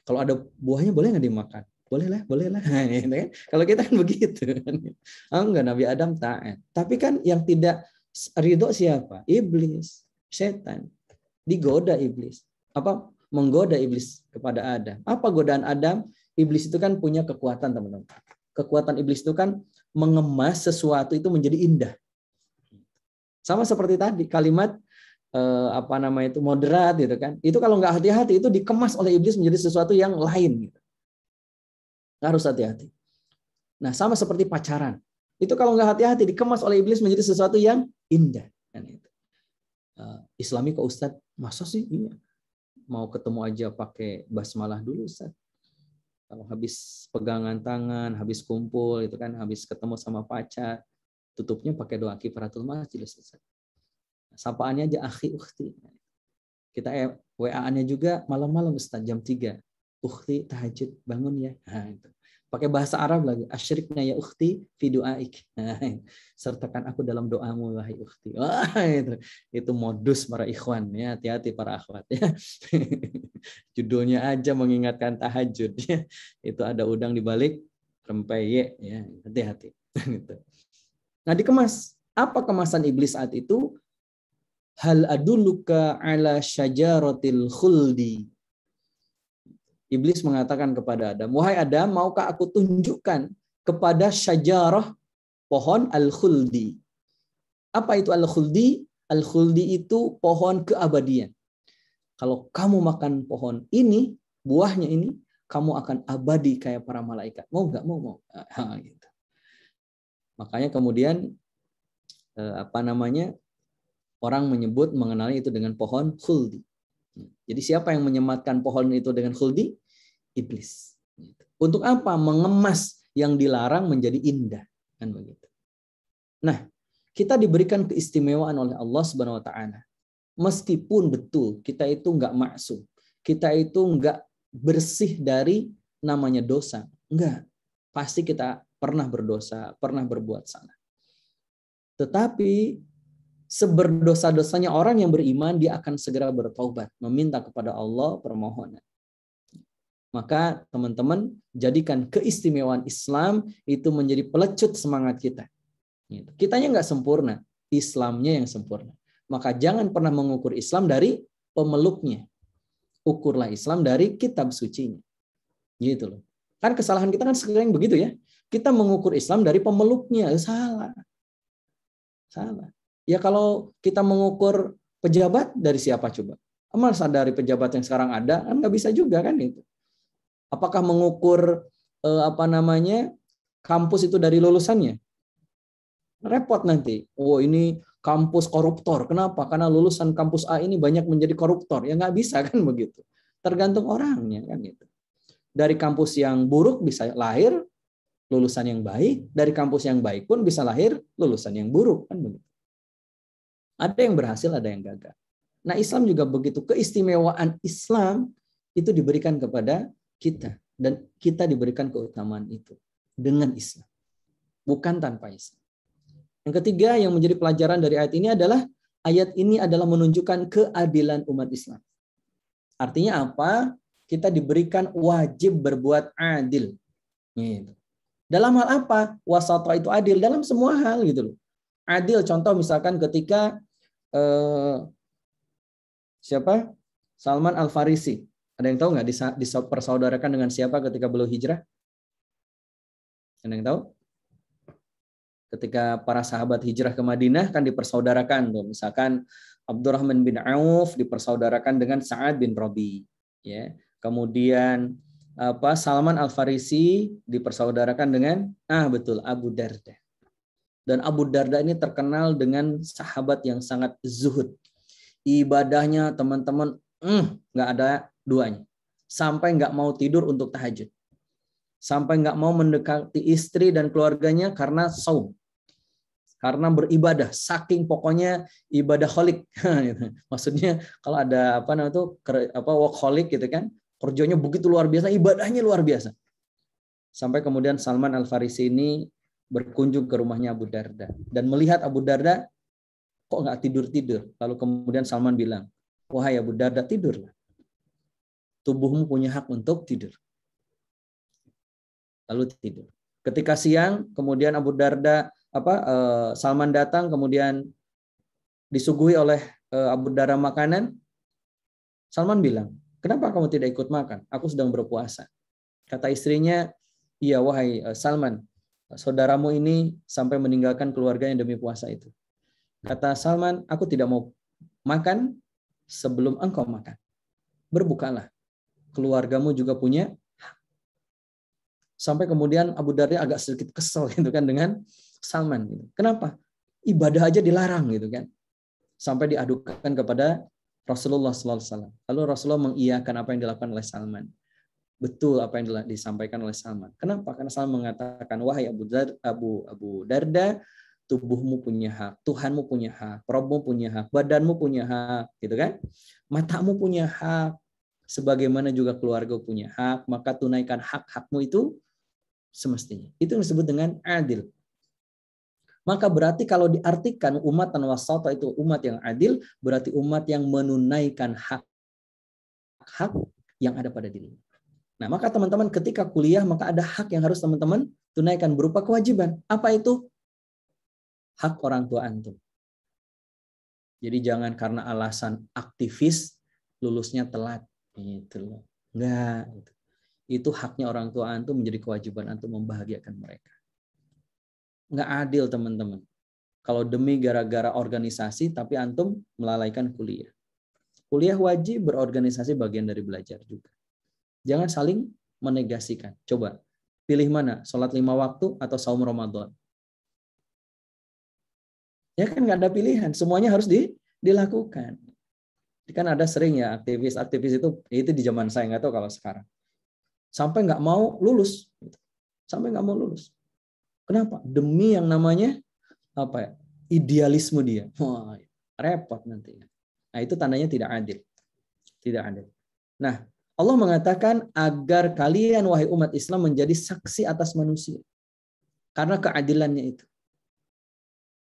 Kalau ada buahnya boleh nggak dimakan? Boleh lah. Kalau kita kan begitu. Enggak, Nabi Adam taat. Tapi kan yang tidak ridho siapa? Iblis, setan. Digoda iblis. Menggoda iblis kepada Adam. Apa godaan Adam? Iblis itu kan punya kekuatan, teman-teman. Kekuatan iblis itu kan mengemas sesuatu itu menjadi indah. Sama seperti tadi kalimat moderat gitu kan. Itu kalau nggak hati-hati itu dikemas oleh iblis menjadi sesuatu yang lain gitu. Harus hati-hati. Nah, sama seperti pacaran. Itu kalau nggak hati-hati dikemas oleh iblis menjadi sesuatu yang indah. Kan itu. Islami kok Ustadz, masa sih? Iya. Mau ketemu aja pakai basmalah dulu Ustadz. Kalau habis pegangan tangan, habis kumpul, itu kan habis ketemu sama pacar, tutupnya pakai doa kifaratul masjid. Sapaannya aja akhi ukhti. Kita WA-annya juga malam-malam Ustaz jam 3. Ukhti tahajud bangun ya. Nah, itu. Pakai bahasa Arab lagi. Asyrikna ya ukhti fi du'aik. Nah, sertakan aku dalam doamu wahai ukhti. Wah, itu modus para ikhwan ya. Hati-hati para akhwat ya. Judulnya aja mengingatkan tahajud ya. Itu ada udang di balik rempeyek ya. Hati-hati. Nah, dikemas. Apa kemasan iblis saat itu? Hal adulluka ala syajaratil khuldi. Iblis mengatakan kepada Adam, wahai Adam, maukah aku tunjukkan kepada syajarah pohon al-khuldi. Apa itu al-khuldi? Al-khuldi itu pohon keabadian. Kalau kamu makan pohon ini, buahnya ini, kamu akan abadi kayak para malaikat. Mau nggak? Mau. Gitu. Makanya kemudian orang menyebut mengenali itu dengan pohon khuldi. Jadi siapa yang menyematkan pohon itu dengan khuldi? Iblis. Untuk apa? Mengemas yang dilarang menjadi indah. Kan begitu. Nah, kita diberikan keistimewaan oleh Allah Subhanahu wa taala. Meskipun betul kita itu enggak maksum. Kita itu enggak bersih dari namanya dosa. Enggak. Pasti kita pernah berdosa, pernah berbuat salah. Tetapi seberdosa-dosanya orang yang beriman, dia akan segera bertaubat, meminta kepada Allah permohonan. Maka teman-teman, jadikan keistimewaan Islam itu menjadi pelecut semangat kita. Kitanya nggak sempurna, Islamnya yang sempurna. Maka jangan pernah mengukur Islam dari pemeluknya. Ukurlah Islam dari kitab sucinya. Gitu loh. Kan kesalahan kita kan sering begitu ya. Kita mengukur Islam dari pemeluknya, salah. Salah. Ya kalau kita mengukur pejabat dari siapa coba? Masa dari pejabat yang sekarang ada kan nggak bisa juga kan itu. Apakah mengukur kampus itu dari lulusannya? Repot nanti. Oh ini kampus koruptor. Kenapa? Karena lulusan kampus A ini banyak menjadi koruptor. Ya nggak bisa kan begitu. Tergantung orangnya kan gitu. Dari kampus yang buruk bisa lahir lulusan yang baik. Dari kampus yang baik pun bisa lahir lulusan yang buruk kan begitu. Ada yang berhasil, ada yang gagal. Nah Islam juga begitu. Keistimewaan Islam itu diberikan kepada kita. Dan kita diberikan keutamaan itu. Dengan Islam. Bukan tanpa Islam. Yang ketiga yang menjadi pelajaran dari ayat ini adalah menunjukkan keadilan umat Islam. Artinya apa? Kita diberikan wajib berbuat adil. Gitu. Dalam hal apa? Wasata itu adil dalam semua hal gitu loh. Adil contoh misalkan ketika Salman Al-Farisi. Ada yang tahu nggak dipersaudarakan dengan siapa ketika beliau hijrah? Ada yang tahu? Ketika para sahabat hijrah ke Madinah kan dipersaudarakan tuh. Misalkan Abdurrahman bin Auf dipersaudarakan dengan Sa'ad bin Rabi, ya. Kemudian Salman Al-Farisi dipersaudarakan dengan Abu Darda. Dan Abu Darda ini terkenal dengan sahabat yang sangat zuhud. Ibadahnya teman-teman nggak ada duanya. Sampai nggak mau tidur untuk tahajud. Sampai nggak mau mendekati istri dan keluarganya karena saum. Karena beribadah, saking pokoknya ibadah holik. Maksudnya kalau ada workaholic gitu kan, kerjanya begitu luar biasa, ibadahnya luar biasa. Sampai kemudian Salman Al-Farisi ini berkunjung ke rumahnya Abu Darda dan melihat Abu Darda kok nggak tidur-tidur. Lalu kemudian Salman bilang, wahai Abu Darda, tidurlah. Tubuhmu punya hak untuk tidur. Lalu tidur. Ketika siang, kemudian Abu Darda Salman datang, kemudian disuguhi oleh Abu Darda makanan. Salman bilang, kenapa kamu tidak ikut makan? Aku sedang berpuasa. Kata istrinya, iya wahai Salman, saudaramu ini sampai meninggalkan keluarganya demi puasa itu. Kata Salman, aku tidak mau makan sebelum engkau makan. Berbukalah. Keluargamu juga punya hak. Sampai kemudian Abu Darda agak sedikit kesel gitu kan dengan Salman. Kenapa? Ibadah aja dilarang gitu kan. Sampai diadukan kepada Rasulullah SAW. Lalu Rasulullah mengiyakan apa yang dilakukan oleh Salman. Betul apa yang disampaikan oleh Salman. Kenapa? Karena Salman mengatakan, wahai Abu Darda, tubuhmu punya hak, Tuhanmu punya hak, Rabbmu punya hak, badanmu punya hak, gitu kan? Matamu punya hak, sebagaimana juga keluarga punya hak, maka tunaikan hak-hakmu itu semestinya. Itu yang disebut dengan adil. Maka berarti kalau diartikan umat wasata itu umat yang adil, berarti umat yang menunaikan hak-hak yang ada pada dirinya. Nah, maka teman-teman ketika kuliah, maka ada hak yang harus teman-teman tunaikan berupa kewajiban. Apa itu? Hak orang tua antum. Jadi jangan karena alasan aktivis lulusnya telat. Gitu loh. Enggak. Itu haknya orang tua antum, menjadi kewajiban antum membahagiakan mereka. Nggak adil teman-teman. Kalau demi gara-gara organisasi, tapi antum melalaikan kuliah. Kuliah wajib, berorganisasi bagian dari belajar juga. Jangan saling menegasikan. Coba, pilih mana? Sholat 5 waktu atau saum Ramadan? Ya kan nggak ada pilihan. Semuanya harus dilakukan. Kan ada sering ya aktivis itu di zaman saya, nggak tahu kalau sekarang. Sampai nggak mau lulus. Sampai nggak mau lulus. Kenapa? Demi yang namanya idealisme dia. Wah, repot nanti. Nah, itu tandanya tidak adil. Tidak adil. Nah, Allah mengatakan agar kalian wahai umat Islam menjadi saksi atas manusia. Karena keadilannya itu.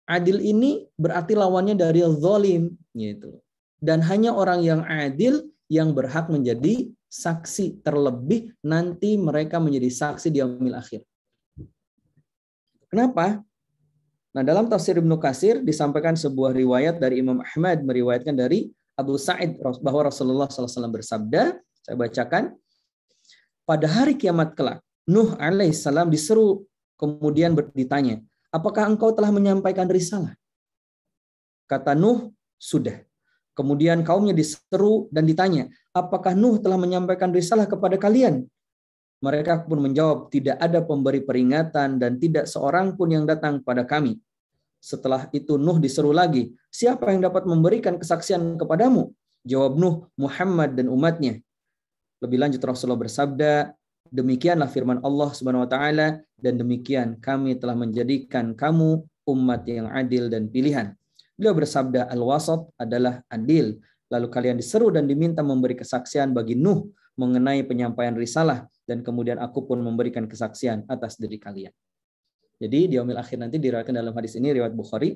Adil ini berarti lawannya dari zalim gitu. Dan hanya orang yang adil yang berhak menjadi saksi, terlebih nanti mereka menjadi saksi di yaumil akhir. Kenapa? Nah, dalam tafsir Ibnu Katsir disampaikan sebuah riwayat dari Imam Ahmad meriwayatkan dari Abu Sa'id bahwa Rasulullah SAW bersabda, saya bacakan, pada hari kiamat kelak, Nuh alaihissalam diseru Kemudian ditanya, apakah engkau telah menyampaikan risalah? Kata Nuh, sudah. Kemudian kaumnya diseru dan ditanya, apakah Nuh telah menyampaikan risalah kepada kalian? Mereka pun menjawab, tidak ada pemberi peringatan dan tidak seorang pun yang datang pada kami. Setelah itu Nuh diseru lagi, siapa yang dapat memberikan kesaksian kepadamu? Jawab Nuh, Muhammad dan umatnya. Lebih lanjut Rasulullah bersabda, demikianlah firman Allah Subhanahu wa taala, dan demikian kami telah menjadikan kamu umat yang adil dan pilihan. Beliau bersabda, al-wasat adalah adil. Lalu kalian diseru dan diminta memberi kesaksian bagi Nuh mengenai penyampaian risalah, dan kemudian aku pun memberikan kesaksian atas diri kalian. Jadi di yaumil akhir nanti diriwayatkan dalam hadis ini riwayat Bukhari,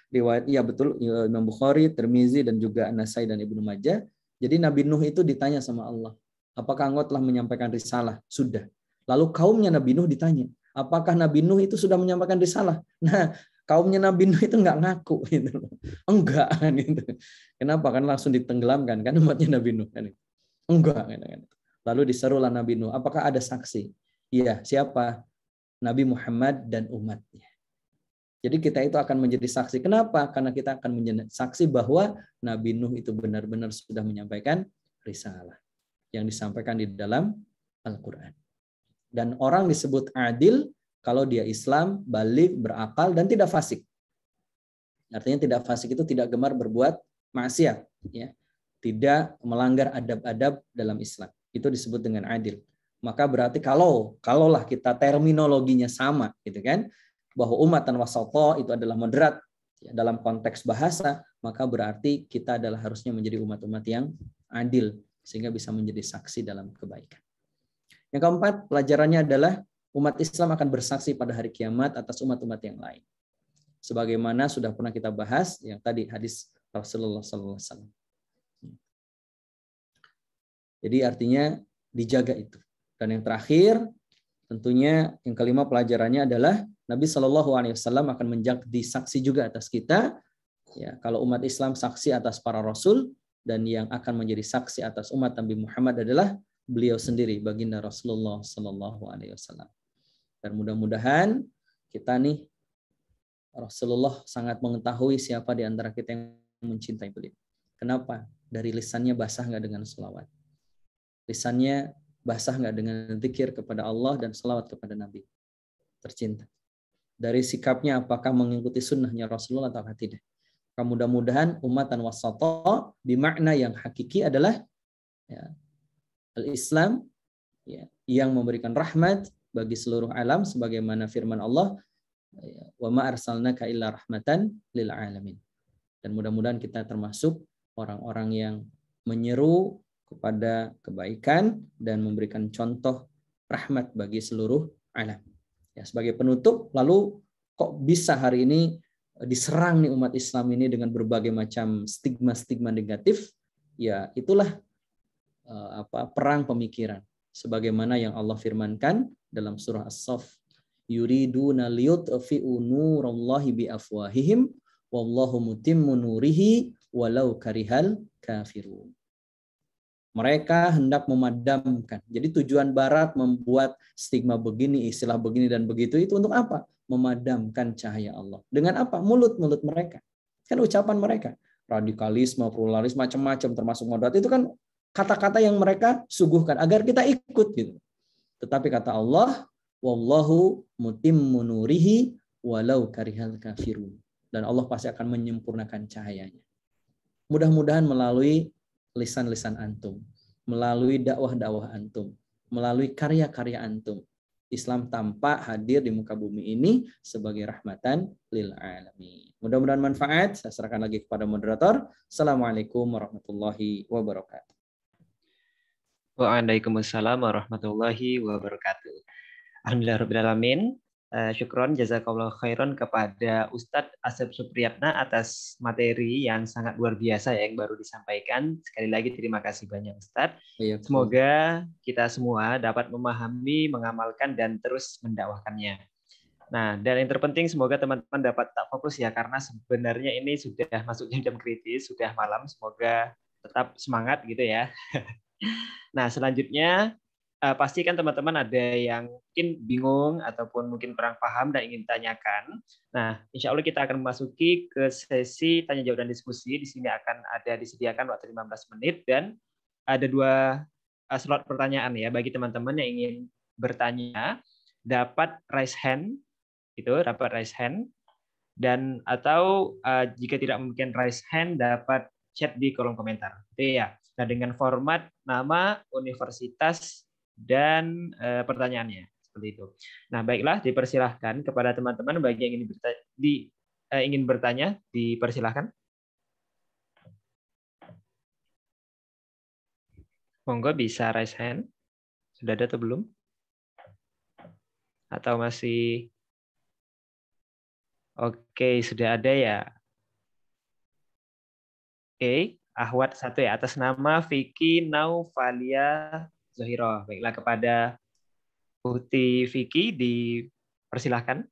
riwayat Imam Bukhari, Tirmizi dan juga An-Nasai dan Ibnu Majah. Jadi Nabi Nuh itu ditanya sama Allah, apakah engkau telah menyampaikan risalah? Sudah. Lalu kaumnya Nabi Nuh ditanya, apakah Nabi Nuh itu sudah menyampaikan risalah? Nah, kaumnya Nabi Nuh itu nggak ngaku gitu. Enggak gitu. Kenapa? Kan langsung ditenggelamkan kan umatnya Nabi Nuh kan. Enggak kan. Lalu diserulah Nabi Nuh, apakah ada saksi? Iya, siapa? Nabi Muhammad dan umatnya. Jadi kita itu akan menjadi saksi. Kenapa? Karena kita akan menjadi saksi bahwa Nabi Nuh itu benar-benar sudah menyampaikan risalah yang disampaikan di dalam Al-Quran. Dan orang disebut adil kalau dia Islam, balik, berakal, dan tidak fasik. Artinya tidak fasik itu tidak gemar berbuat maksiat, ya, tidak melanggar adab-adab dalam Islam. Itu disebut dengan adil. Maka berarti kalaulah kita terminologinya sama, gitu kan, bahwa umatan wasata itu adalah moderat ya, dalam konteks bahasa, maka berarti kita adalah harusnya menjadi umat-umat yang adil sehingga bisa menjadi saksi dalam kebaikan. Yang keempat, pelajarannya adalah umat Islam akan bersaksi pada hari kiamat atas umat-umat yang lain. Sebagaimana sudah pernah kita bahas yang tadi hadis Rasulullah SAW. Jadi artinya dijaga itu. Dan yang terakhir, tentunya yang kelima pelajarannya adalah Nabi SAW akan menjadi saksi juga atas kita. Ya, kalau umat Islam saksi atas para Rasul, dan yang akan menjadi saksi atas umat Nabi Muhammad adalah beliau sendiri, baginda Rasulullah SAW. Dan mudah-mudahan kita nih Rasulullah sangat mengetahui siapa di antara kita yang mencintai beliau. Kenapa? Dari lisannya basah nggak dengan selawat? Lisannya basah nggak dengan zikir kepada Allah dan selawat kepada Nabi tercinta? Dari sikapnya apakah mengikuti sunnahnya Rasulullah atau tidak? Mudah-mudahan umatan wasata bimakna yang hakiki adalah ya, al-Islam ya, yang memberikan rahmat bagi seluruh alam sebagaimana firman Allah, wa ma arsalnaka illa rahmatan lil alamin. Dan mudah-mudahan kita termasuk orang-orang yang menyeru kepada kebaikan dan memberikan contoh rahmat bagi seluruh alam. Ya, sebagai penutup, lalu kok bisa hari ini diserang nih umat Islam ini dengan berbagai macam stigma-stigma negatif? Ya, itulah perang pemikiran. Sebagaimana yang Allah firmankan dalam surah As-Saff, yuriduna liyutfi'u nurallahi biafwahihim wallahu mutimmu nurihi walau karihal kafirun. Mereka hendak memadamkan. Jadi tujuan Barat membuat stigma begini, istilah begini dan begitu itu untuk apa? Memadamkan cahaya Allah. Dengan apa? Mulut-mulut mereka. Kan ucapan mereka. Radikalisme, pluralisme, macam-macam termasuk moderat. Itu kan kata-kata yang mereka suguhkan agar kita ikut gitu. Tetapi kata Allah, wallahu mutimmu nurihi walau karihal kafirun. Dan Allah pasti akan menyempurnakan cahayanya. Mudah-mudahan melalui lisan-lisan antum, melalui dakwah-dakwah antum, melalui karya-karya antum, Islam tampak hadir di muka bumi ini sebagai rahmatan lil alamin. Mudah-mudahan manfaat. Saya serahkan lagi kepada moderator. Assalamualaikum warahmatullahi wabarakatuh. Waalaikumsalam warahmatullahi wabarakatuh. Alhamdulillahirabbil alamin. Syukron jazakallahu khairan kepada Ustadz Asep Supriyatna atas materi yang sangat luar biasa ya, yang baru disampaikan. Sekali lagi terima kasih banyak Ustadz. Semoga kita semua dapat memahami, mengamalkan dan terus mendakwahkannya. Nah, dan yang terpenting semoga teman-teman dapat tak fokus ya, karena sebenarnya ini sudah masuknya jam kritis, sudah malam. Semoga tetap semangat gitu ya. Nah, selanjutnya pasti kan teman-teman ada yang mungkin bingung ataupun mungkin kurang paham dan ingin tanyakan. Nah, insya Allah kita akan memasuki ke sesi tanya jawab dan diskusi. Di sini akan ada disediakan waktu 15 menit dan ada 2 slot pertanyaan ya bagi teman-teman yang ingin bertanya. Dapat raise hand, dan atau jika tidak mungkin raise hand dapat chat di kolom komentar. Itu ya. Nah, dengan format nama, universitas, dan pertanyaannya seperti itu. Nah, baiklah, dipersilahkan kepada teman-teman bagi yang ingin bertanya, dipersilahkan. Monggo bisa raise hand. Sudah ada atau belum? Atau masih? Oke, sudah ada ya. Oke, Ahwat 1 ya, atas nama Vicky Naufalia Zahiro. Baiklah, kepada Putih Vicky dipersilahkan.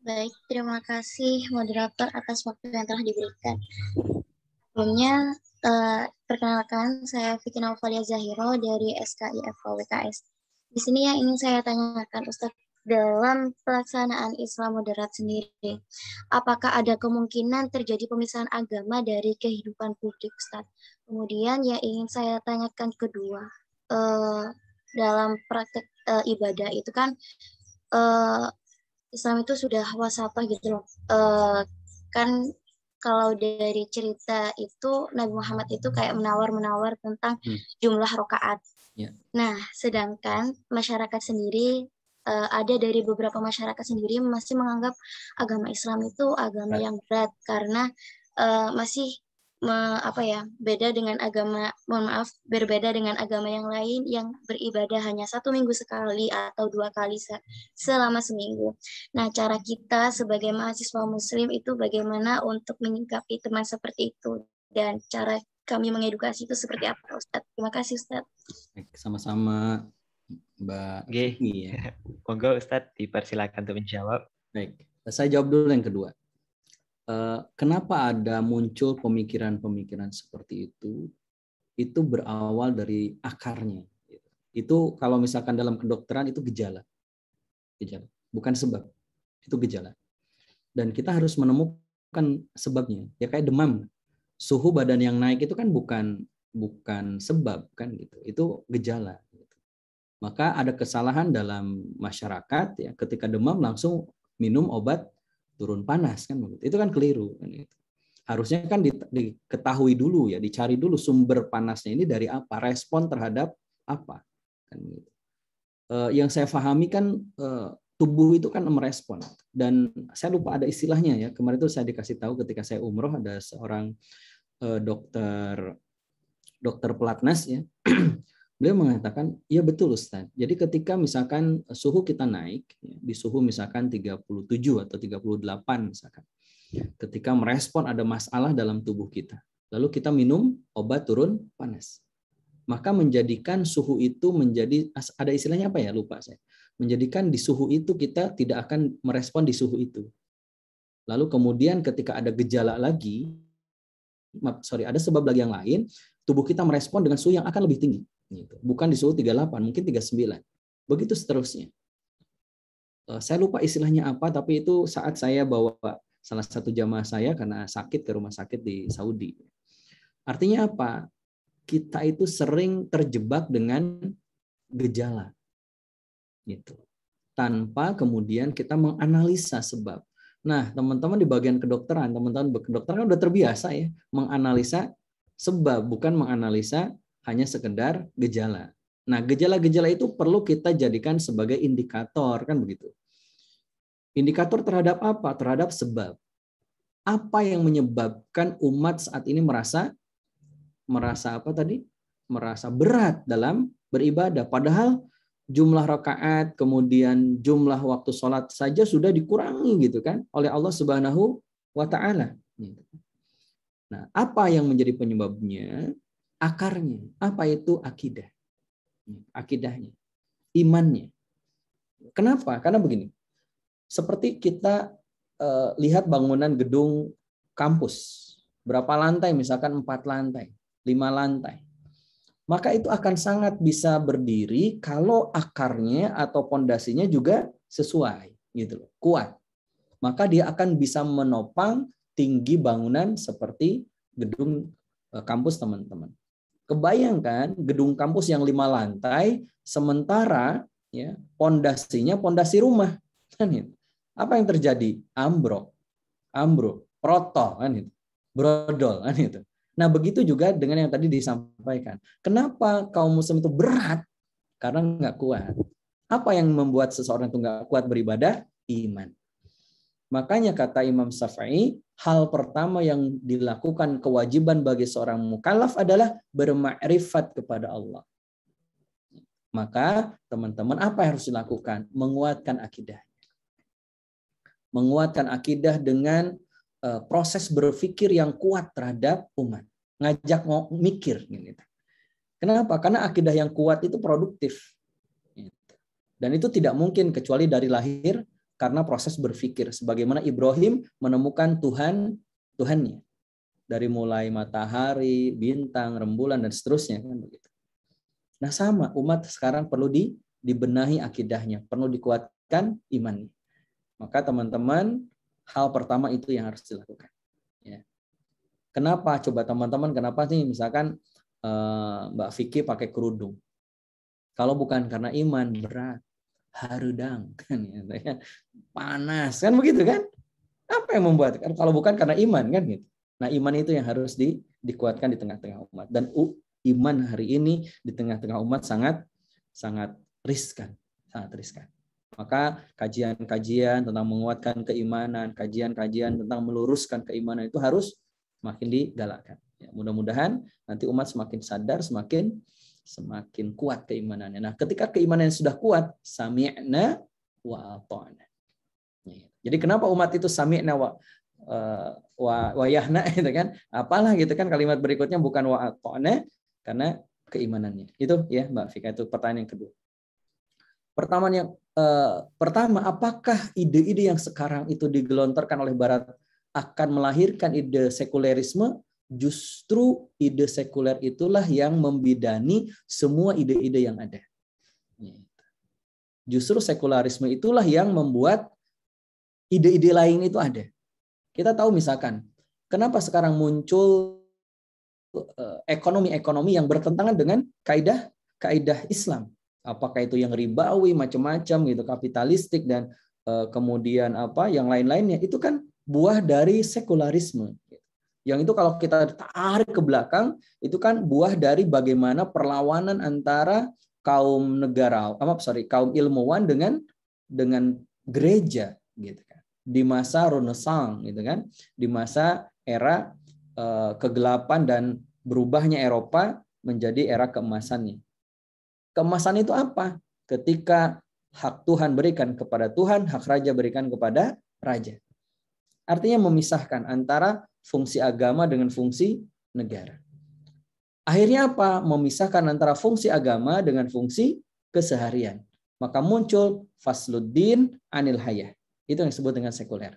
Baik, terima kasih moderator atas waktu yang telah diberikan. Sebelumnya, perkenalkan saya Vicky Naufalia Zahiro dari SKI FKWKS. Di sini yang ingin saya tanyakan, Ustadz, dalam pelaksanaan Islam moderat sendiri, apakah ada kemungkinan terjadi pemisahan agama dari kehidupan publik, Ustadz? Kemudian yang ingin saya tanyakan kedua, dalam praktek ibadah itu kan Islam itu sudah wasatah gitu loh. Kan kalau dari cerita itu Nabi Muhammad itu kayak menawar-menawar tentang jumlah rakaat. Yeah. Nah, sedangkan masyarakat sendiri ada dari beberapa masyarakat sendiri masih menganggap agama Islam itu agama yang berat karena masih berbeda dengan agama yang lain yang beribadah hanya 1 minggu sekali atau 2 kali selama seminggu. Nah, cara kita sebagai mahasiswa Muslim itu bagaimana untuk menyikapi teman seperti itu dan cara kami mengedukasi itu seperti apa, Ustadz? Terima kasih, Ustadz. Sama-sama, Mbak Vicky ya. Monggo Ustadz dipersilakan untuk menjawab. Baik, saya jawab dulu yang kedua. Kenapa ada muncul pemikiran-pemikiran seperti itu? Itu berawal dari akarnya. Itu kalau misalkan dalam kedokteran itu gejala, bukan sebab, itu gejala. Dan kita harus menemukan sebabnya. Ya kayak demam, suhu badan yang naik itu kan bukan sebab kan gitu. Itu gejala. Maka ada kesalahan dalam masyarakat ya, ketika demam langsung minum obat turun panas kan begitu. Itu kan keliru kan gitu. Harusnya kan diketahui dulu ya, dicari dulu sumber panasnya ini dari apa, respon terhadap apa kan gitu. Yang saya pahami kan tubuh itu kan merespon, dan saya lupa ada istilahnya ya. Kemarin itu saya dikasih tahu ketika saya umroh, ada seorang dokter pelatnas ya. Beliau mengatakan, iya betul Ustaz. Jadi ketika misalkan suhu kita naik, di suhu misalkan 37 atau 38 misalkan, ketika merespon ada masalah dalam tubuh kita, lalu kita minum obat turun panas, maka menjadikan suhu itu menjadi, ada istilahnya apa ya, lupa saya, menjadikan di suhu itu kita tidak akan merespon di suhu itu. Lalu kemudian ketika ada gejala lagi, ada sebab lagi yang lain, tubuh kita merespon dengan suhu yang akan lebih tinggi. Bukan di suhu 38, mungkin 39. Begitu seterusnya. Saya lupa istilahnya apa, tapi itu saat saya bawa salah satu jamaah saya karena sakit ke rumah sakit di Saudi. Artinya apa? Kita itu sering terjebak dengan gejala. Gitu. Tanpa kemudian kita menganalisa sebab. Nah, teman-teman di bagian kedokteran, teman-teman kedokteran udah terbiasa ya menganalisa sebab, bukan menganalisa hanya sekedar gejala. Nah, gejala-gejala itu perlu kita jadikan sebagai indikator, kan begitu. Indikator terhadap apa? Terhadap sebab. Apa yang menyebabkan umat saat ini merasa apa tadi? Merasa berat dalam beribadah. Padahal jumlah rakaat, kemudian jumlah waktu sholat saja sudah dikurangi gitu kan oleh Allah Subhanahu wa Ta'ala. Nah, apa yang menjadi penyebabnya? Akarnya. Apa itu akidah? Akidahnya. Imannya. Kenapa? Karena begini. Seperti kita lihat bangunan gedung kampus. Berapa lantai? Misalkan 4 lantai, 5 lantai. maka itu akan sangat bisa berdiri kalau akarnya atau pondasinya juga sesuai, gitu loh, kuat. Maka dia akan bisa menopang tinggi bangunan seperti gedung kampus teman-teman. Kebayangkan gedung kampus yang 5 lantai, sementara ya pondasinya pondasi rumah, kan itu. Apa yang terjadi? Ambruk, protol, kan itu, brodol, kan itu. Nah begitu juga dengan yang tadi disampaikan. Kenapa kaum muslim itu berat? Karena nggak kuat. Apa yang membuat seseorang itu nggak kuat beribadah? Iman. Makanya kata Imam Syafi'i, hal pertama yang dilakukan kewajiban bagi seorang mukallaf adalah bermakrifat kepada Allah. Maka teman-teman apa yang harus dilakukan? Menguatkan akidah. Menguatkan akidah dengan proses berpikir yang kuat terhadap umat. Ngajak mikir. Gitu. Kenapa? Karena akidah yang kuat itu produktif. Dan itu tidak mungkin kecuali dari lahir karena proses berpikir. Sebagaimana Ibrahim menemukan Tuhannya. Dari mulai matahari, bintang, rembulan, dan seterusnya. Kan begitu. Nah sama, umat sekarang perlu dibenahi akidahnya. Perlu dikuatkan imannya. Maka teman-teman, hal pertama itu yang harus dilakukan. Ya. Kenapa? Coba teman-teman, kenapa sih misalkan Mbak Vicky pakai kerudung? Kalau bukan karena iman, berat, harudang, kan, ya, panas, kan begitu kan? Apa yang membuat? Kalau bukan karena iman, kan gitu. Nah iman itu yang harus dikuatkan di tengah-tengah umat. Dan iman hari ini di tengah-tengah umat sangat riskan, sangat riskan. Maka kajian-kajian tentang menguatkan keimanan, kajian-kajian tentang meluruskan keimanan itu harus semakin digalakkan. Ya, mudah-mudahan nanti umat semakin sadar, semakin kuat keimanannya. Nah, ketika keimanan sudah kuat, sami'na wa ata'na. Jadi kenapa umat itu sami'na wa yahna gitu kan? Apalah gitu kan kalimat berikutnya bukan wa ata'na karena keimanannya. Itu ya Mbak Vika, itu pertanyaan yang kedua. Pertama, apakah ide-ide yang sekarang itu digelontorkan oleh Barat akan melahirkan ide sekulerisme? Justru ide sekuler itulah yang membidani semua ide-ide yang ada. Justru sekularisme itulah yang membuat ide-ide lain itu ada. Kita tahu misalkan, kenapa sekarang muncul ekonomi-ekonomi yang bertentangan dengan kaidah Islam. Apakah itu yang ribawi macam-macam gitu, kapitalistik dan kemudian apa yang lain-lainnya, itu kan buah dari sekularisme. Yang itu kalau kita tarik ke belakang itu kan buah dari bagaimana perlawanan antara kaum kaum ilmuwan dengan gereja gitu kan. Di masa Renaissance gitu kan, di masa era kegelapan dan berubahnya Eropa menjadi era keemasannya. Keemasan itu apa? Ketika hak Tuhan berikan kepada Tuhan, hak raja berikan kepada raja. Artinya memisahkan antara fungsi agama dengan fungsi negara. Akhirnya apa? Memisahkan antara fungsi agama dengan fungsi keseharian. Maka muncul fasluddin anil hayah. Itu yang disebut dengan sekuler.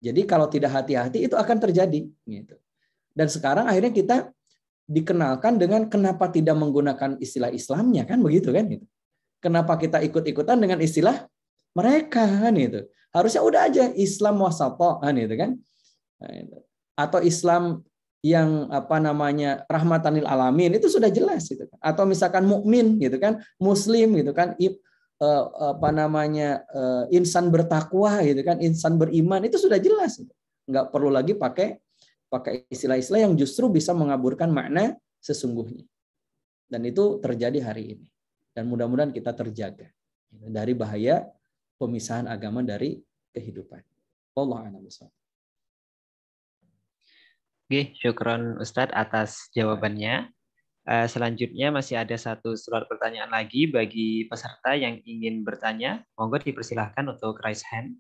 Jadi kalau tidak hati-hati itu akan terjadi. Gitu. Dan sekarang akhirnya kita dikenalkan dengan kenapa tidak menggunakan istilah Islamnya, kan begitu kan gitu. Kenapa kita ikut-ikutan dengan istilah mereka kan itu. Harusnya udah aja Islam wasata kan itu kan. Atau Islam yang rahmatan lil alamin itu sudah jelas gitu kan. Atau misalkan mukmin gitu kan, muslim gitu kan, insan bertakwa gitu kan, insan beriman, itu sudah jelas gitu. Nggak perlu lagi pakai istilah-istilah yang justru bisa mengaburkan makna sesungguhnya. Dan itu terjadi hari ini. Dan mudah-mudahan kita terjaga dari bahaya pemisahan agama dari kehidupan. Wallahu a'lam bishawab. Oke, syukron Ustadz atas jawabannya. Selanjutnya masih ada satu slot pertanyaan lagi bagi peserta yang ingin bertanya. Monggo dipersilahkan untuk raise hand.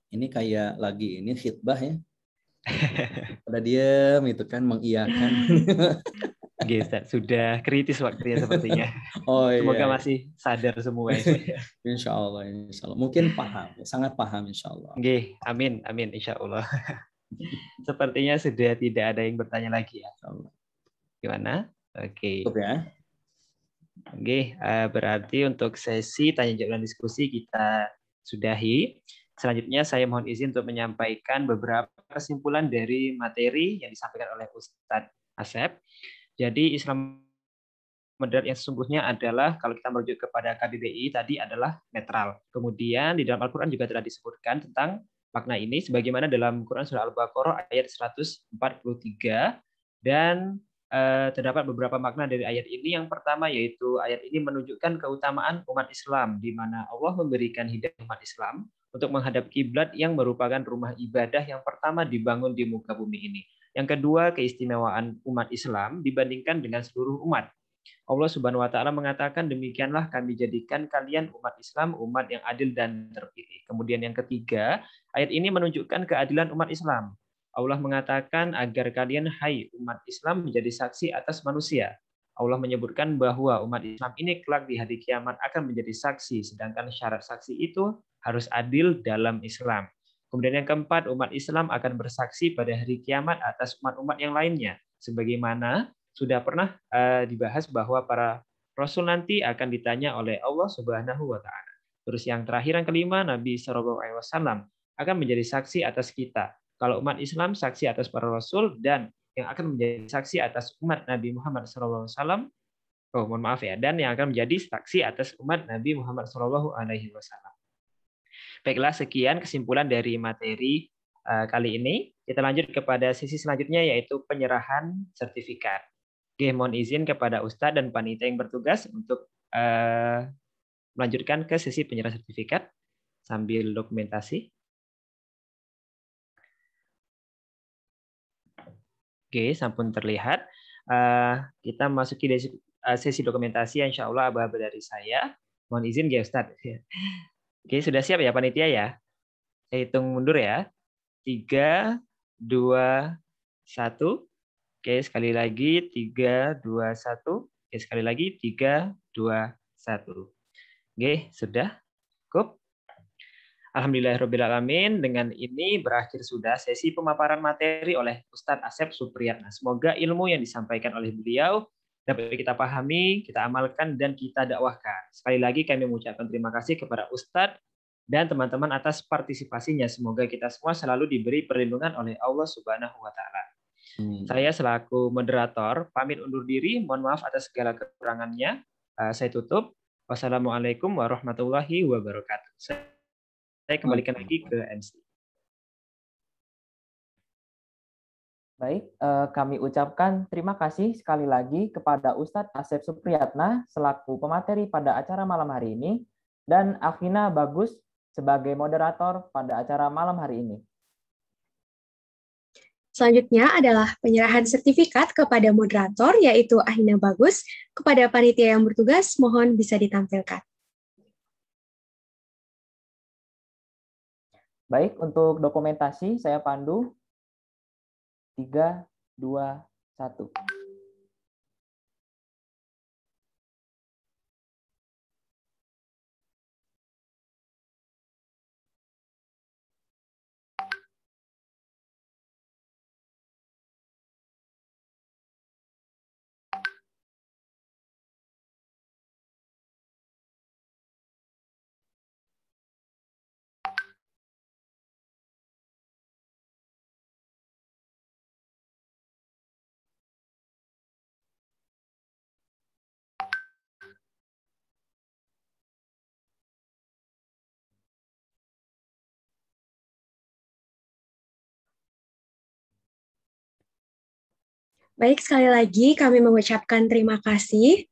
Ini kayak lagi khitbah ya. Pada diam itu kan mengiyakan. Oke, Ustaz. Sudah kritis waktunya sepertinya. Oh Semoga iya, masih sadar semua. insya Allah, mungkin paham, sangat paham insya Allah. Oke, amin, amin, insya Allah. Sepertinya sudah tidak ada yang bertanya lagi ya. Gimana? Oke. Cukup ya. Oke, berarti untuk sesi tanya jawab dan diskusi kita sudahi. Selanjutnya saya mohon izin untuk menyampaikan beberapa kesimpulan dari materi yang disampaikan oleh Ustadz Asep. Jadi Islam moderat yang sesungguhnya adalah, kalau kita merujuk kepada KBBI tadi, adalah netral. Kemudian di dalam Al-Quran juga telah disebutkan tentang makna ini, sebagaimana dalam Quran Surah Al-Baqarah ayat 143, dan terdapat beberapa makna dari ayat ini. Yang pertama yaitu ayat ini menunjukkan keutamaan umat Islam, di mana Allah memberikan hidayah umat Islam untuk menghadap kiblat yang merupakan rumah ibadah yang pertama dibangun di muka bumi ini. Yang kedua, keistimewaan umat Islam dibandingkan dengan seluruh umat. Allah Subhanahu wa taala mengatakan, demikianlah kami jadikan kalian umat Islam, umat yang adil dan terpilih. Kemudian yang ketiga, ayat ini menunjukkan keadilan umat Islam. Allah mengatakan agar kalian, hai umat Islam, menjadi saksi atas manusia. Allah menyebutkan bahwa umat Islam ini kelak di hari kiamat akan menjadi saksi, sedangkan syarat saksi itu harus adil dalam Islam. Kemudian yang keempat, umat Islam akan bersaksi pada hari kiamat atas umat-umat yang lainnya, sebagaimana sudah pernah dibahas bahwa para rasul nanti akan ditanya oleh Allah Subhanahu wa taala. Terus yang terakhir, yang kelima, Nabi Shallallahu alaihi wasallam akan menjadi saksi atas kita. Kalau umat Islam saksi atas para rasul, dan yang akan menjadi saksi atas umat Nabi Muhammad Shallallahu alaihi wasallam, mohon maaf ya, dan yang akan menjadi saksi atas umat Nabi Muhammad Shallallahu alaihi wasallam. Baiklah, sekian kesimpulan dari materi kali ini. Kita lanjut kepada sesi selanjutnya, yaitu penyerahan sertifikat. Oke, mohon izin kepada Ustadz dan panitia yang bertugas untuk melanjutkan ke sesi penyerahan sertifikat sambil dokumentasi. Oke, sampun terlihat. Kita masuki sesi dokumentasi, insya Allah aba-aba dari saya. Mohon izin ya Ustadz. Oke, sudah siap ya panitia ya? Saya hitung mundur ya. 3, 2, 1. Oke, sekali lagi 3, 2, 1. Oke, sekali lagi 3, 2, 1. Oke, sudah cukup. Alhamdulillahirrahmanirrahim. Dengan ini berakhir sudah sesi pemaparan materi oleh Ustadz Asep Supriyatna. Semoga ilmu yang disampaikan oleh beliau dapat kita pahami, kita amalkan, dan kita dakwahkan. Sekali lagi kami mengucapkan terima kasih kepada Ustadz dan teman-teman atas partisipasinya. Semoga kita semua selalu diberi perlindungan oleh Allah Subhanahu wa taala. Saya selaku moderator pamit undur diri. Mohon maaf atas segala kekurangannya. Saya tutup. Wassalamualaikum warahmatullahi wabarakatuh. Saya kembalikan lagi ke MC. Baik, kami ucapkan terima kasih sekali lagi kepada Ustadz Asep Supriyatna selaku pemateri pada acara malam hari ini, dan Akhina Bagus sebagai moderator pada acara malam hari ini. Selanjutnya adalah penyerahan sertifikat kepada moderator, yaitu Akhina Bagus. Kepada panitia yang bertugas, mohon bisa ditampilkan. Baik, untuk dokumentasi saya pandu. 3, 2, 1. Baik, sekali lagi kami mengucapkan terima kasih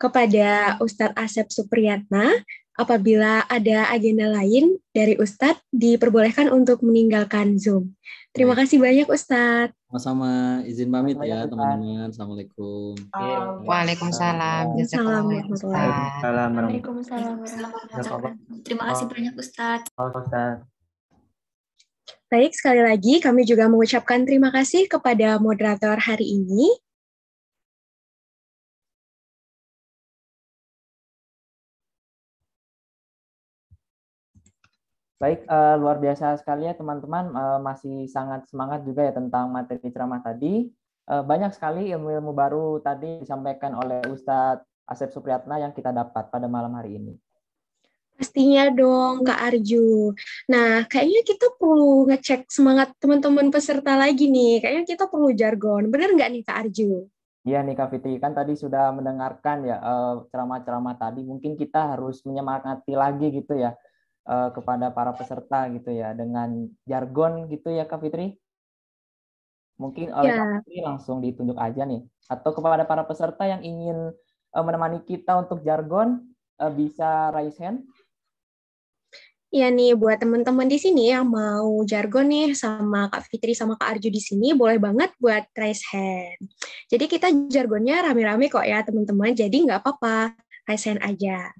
kepada Ustadz Asep Supriyatna. Apabila ada agenda lain dari Ustadz, diperbolehkan untuk meninggalkan Zoom. Terima kasih banyak Ustadz. Sama-sama, izin pamit ya teman-teman. Assalamualaikum. Waalaikumsalam. Waalaikumsalam. Terima kasih banyak Ustadz. Baik, sekali lagi kami juga mengucapkan terima kasih kepada moderator hari ini. Baik, luar biasa sekali ya teman-teman, masih sangat semangat juga ya tentang materi ceramah tadi. Banyak sekali ilmu-ilmu baru tadi disampaikan oleh Ustadz Asep Supriyatna yang kita dapat pada malam hari ini. Pastinya dong, Kak Arju. Nah, kayaknya kita perlu ngecek semangat teman-teman peserta lagi nih. Kayaknya kita perlu jargon. Bener nggak nih, Kak Arju? Iya nih Kak Fitri, kan tadi sudah mendengarkan ya ceramah-ceramah tadi. Mungkin kita harus menyemangati lagi gitu ya kepada para peserta gitu ya dengan jargon gitu ya Kak Fitri. Mungkin oleh Kak Fitri langsung ditunjuk aja nih. Atau kepada para peserta yang ingin menemani kita untuk jargon bisa raise hand. Iya nih, buat teman-teman di sini yang mau jargon nih sama Kak Fitri sama Kak Arju di sini, boleh banget buat raise hand. Jadi kita jargonnya rame-rame kok ya teman-teman, jadi nggak apa-apa, raise hand aja.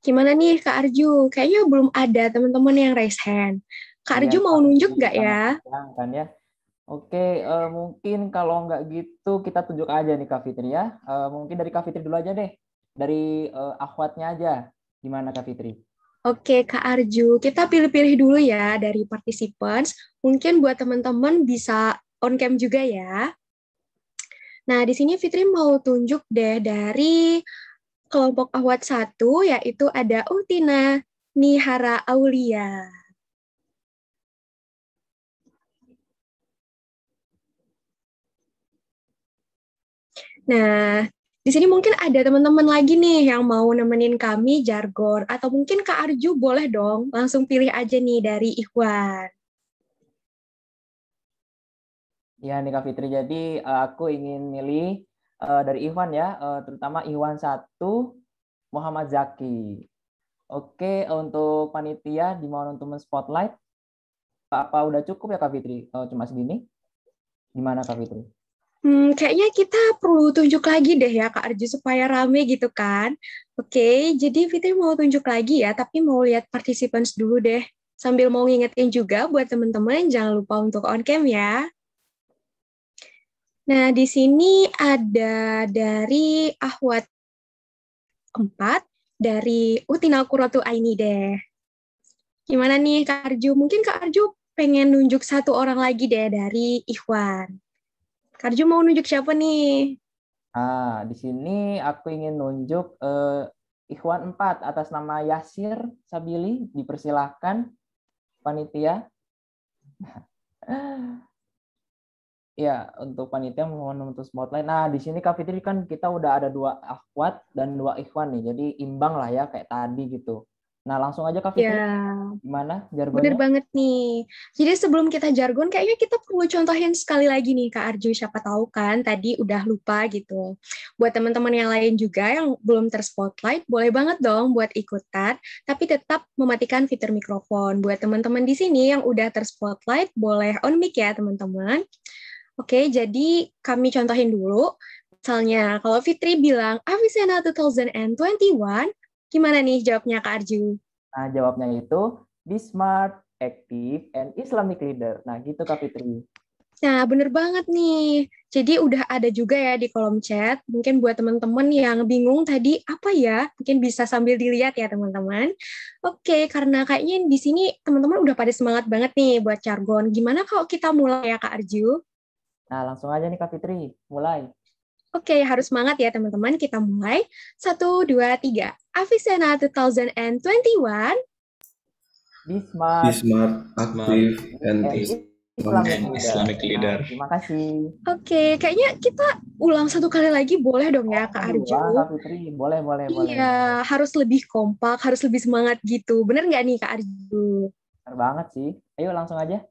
Gimana nih Kak Arju? Kayaknya belum ada teman-teman yang raise hand. Kak Arju mau nunjuk nggak ya? Kan ya. Oke, mungkin kalau nggak gitu kita tunjuk aja nih Kak Fitri ya. Mungkin dari Kak Fitri dulu aja deh. Dari akhwatnya aja. Gimana Kak Fitri? Oke Kak Arju, kita pilih-pilih dulu ya dari participants. Mungkin buat teman-teman bisa on cam juga ya. Nah, di sini Fitri mau tunjuk deh dari kelompok akhwat 1, yaitu ada Utina Nihara Aulia. Nah, di sini mungkin ada teman-teman lagi nih yang mau nemenin kami jargon, atau mungkin Kak Arju boleh dong, langsung pilih aja nih dari Ikhwan. Ya nih Kak Fitri, jadi aku ingin milih dari Ikhwan ya, terutama Ikhwan 1, Muhammad Zaki. Oke, untuk panitia dimohon untuk men-spotlight. Apa udah cukup ya Kak Fitri? Cuma segini? Gimana Kak Fitri? Kayaknya kita perlu tunjuk lagi deh ya Kak Arju supaya rame gitu kan. Oke, jadi Fitri mau tunjuk lagi ya, tapi mau lihat participants dulu deh. Sambil mau ngingetin juga buat teman-teman jangan lupa untuk on cam ya. Nah, di sini ada dari Ahwat 4, dari Utina Qurratu Aini deh. Gimana nih Kak Arju? Mungkin Kak Arju pengen nunjuk satu orang lagi deh dari Ikhwan. Kak Arju mau nunjuk siapa nih? Di sini aku ingin nunjuk Ikhwan 4 atas nama Yasir Sabili. Dipersilahkan panitia. Ya, untuk panitia mohon untuk spotlight. Nah, di sini Kak Fitri kan kita udah ada 2 akhwat dan 2 ikhwan nih. Jadi imbang lah ya kayak tadi gitu. Nah, langsung aja Kak Fitri. Ya, gimana jargonnya? bener banget nih. Jadi sebelum kita jargon, kayaknya kita perlu contohin sekali lagi nih Kak Arju. Siapa tahu kan tadi udah lupa gitu. Buat teman-teman yang lain juga yang belum terspotlight, boleh banget dong buat ikutan. Tapi tetap mematikan fitur mikrofon. Buat teman-teman di sini yang udah terspotlight, boleh on mic ya teman-teman. Oke, jadi kami contohin dulu. Misalnya, kalau Fitri bilang, Avicenna 2021, gimana nih jawabnya Kak Arju? Nah, jawabnya itu, be smart, active, and Islamic leader. Nah, gitu Kak Fitri. Nah, bener banget nih. Jadi udah ada juga ya di kolom chat. Mungkin buat teman-teman yang bingung tadi apa ya, mungkin bisa sambil dilihat ya teman-teman. Oke, karena kayaknya di sini teman-teman udah pada semangat banget nih buat jargon. Gimana kalau kita mulai ya Kak Arju? Nah, langsung aja nih Kak Fitri, mulai. Oke, harus semangat ya teman-teman. Kita mulai. 1, 2, 3. Avicenna 2021. Be smart, active, and Islamic leader. Terima kasih. Oke, kayaknya kita ulang satu kali lagi boleh dong ya Kak Arju? Kak Fitri, boleh. Iya, harus lebih kompak, harus lebih semangat gitu. Bener nggak nih Kak Arju? Bener banget sih. Ayo langsung aja.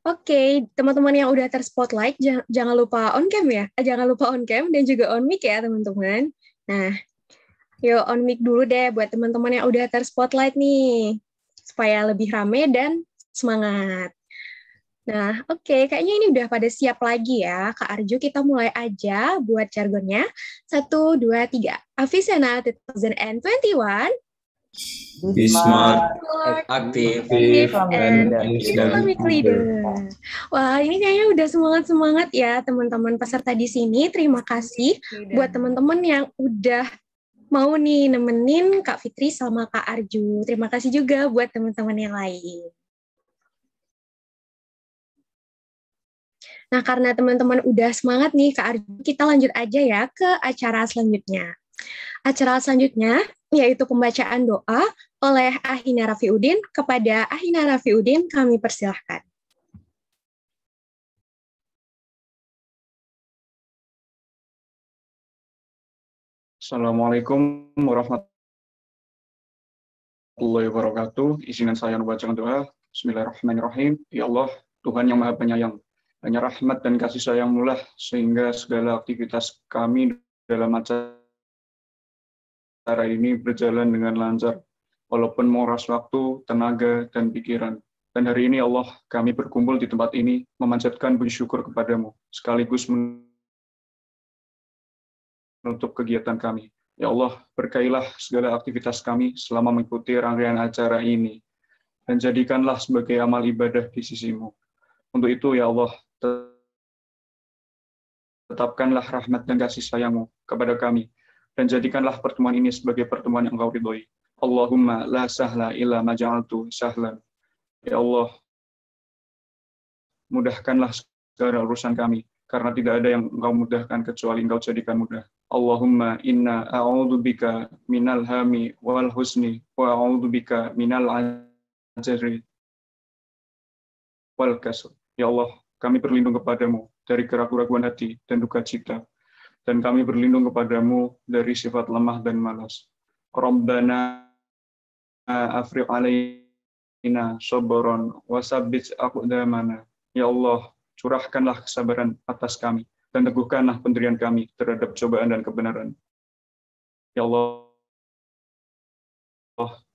Oke, teman-teman yang udah terspotlight, jangan lupa on cam ya. Jangan lupa on cam dan juga on mic ya teman-teman. Nah, yuk on mic dulu deh buat teman-teman yang udah terspotlight nih. Supaya lebih rame dan semangat. Nah, oke, kayaknya ini udah pada siap lagi ya. Kak Arju, kita mulai aja buat jargonnya. 1, 2, 3. Avicenna 2021. Be smart, active, and Islamic leader. Wah, ini kayaknya udah semangat-semangat ya teman-teman peserta di sini. Terima kasih buat teman-teman yang udah mau nih nemenin Kak Fitri sama Kak Arju. Terima kasih juga buat teman-teman yang lain. Nah, karena teman-teman udah semangat nih Kak Arju, kita lanjut aja ya ke acara selanjutnya. Acara selanjutnya yaitu pembacaan doa oleh Ahina Rafiuddin. Kepada Ahina Rafiuddin kami persilahkan. Assalamualaikum warahmatullahi wabarakatuh. Izinkan saya membacakan doa. Bismillahirrahmanirrahim. Ya Allah, Tuhan yang Maha Penyayang, hanya rahmat dan kasih sayang-Mu sehingga segala aktivitas kami dalam acara ini berjalan dengan lancar, walaupun menguras waktu, tenaga, dan pikiran. Dan hari ini Allah, kami berkumpul di tempat ini, memanjatkan puji syukur kepadamu, sekaligus menutup kegiatan kami. Ya Allah, berkailah segala aktivitas kami selama mengikuti rangkaian acara ini, dan jadikanlah sebagai amal ibadah di sisi-Mu. Untuk itu, ya Allah, tetapkanlah rahmat dan kasih sayang-Mu kepada kami, dan jadikanlah pertemuan ini sebagai pertemuan yang Engkau ridhoi. Allahumma la sahla illa ma ja'altu sahlan. Ya Allah, mudahkanlah segala urusan kami, karena tidak ada yang Engkau mudahkan kecuali Engkau jadikan mudah. Allahumma inna a'udzubika minal hami wal husni wa a'udzubika minal ajri wal kasr. Ya Allah, kami berlindung kepadamu dari keraguan hati dan duka cita, dan kami berlindung kepadamu dari sifat lemah dan malas. Rabbana afriq alaina sabran wa sabbit aqdamana. Ya Allah, curahkanlah kesabaran atas kami dan teguhkanlah pendirian kami terhadap cobaan dan kebenaran. Ya Allah,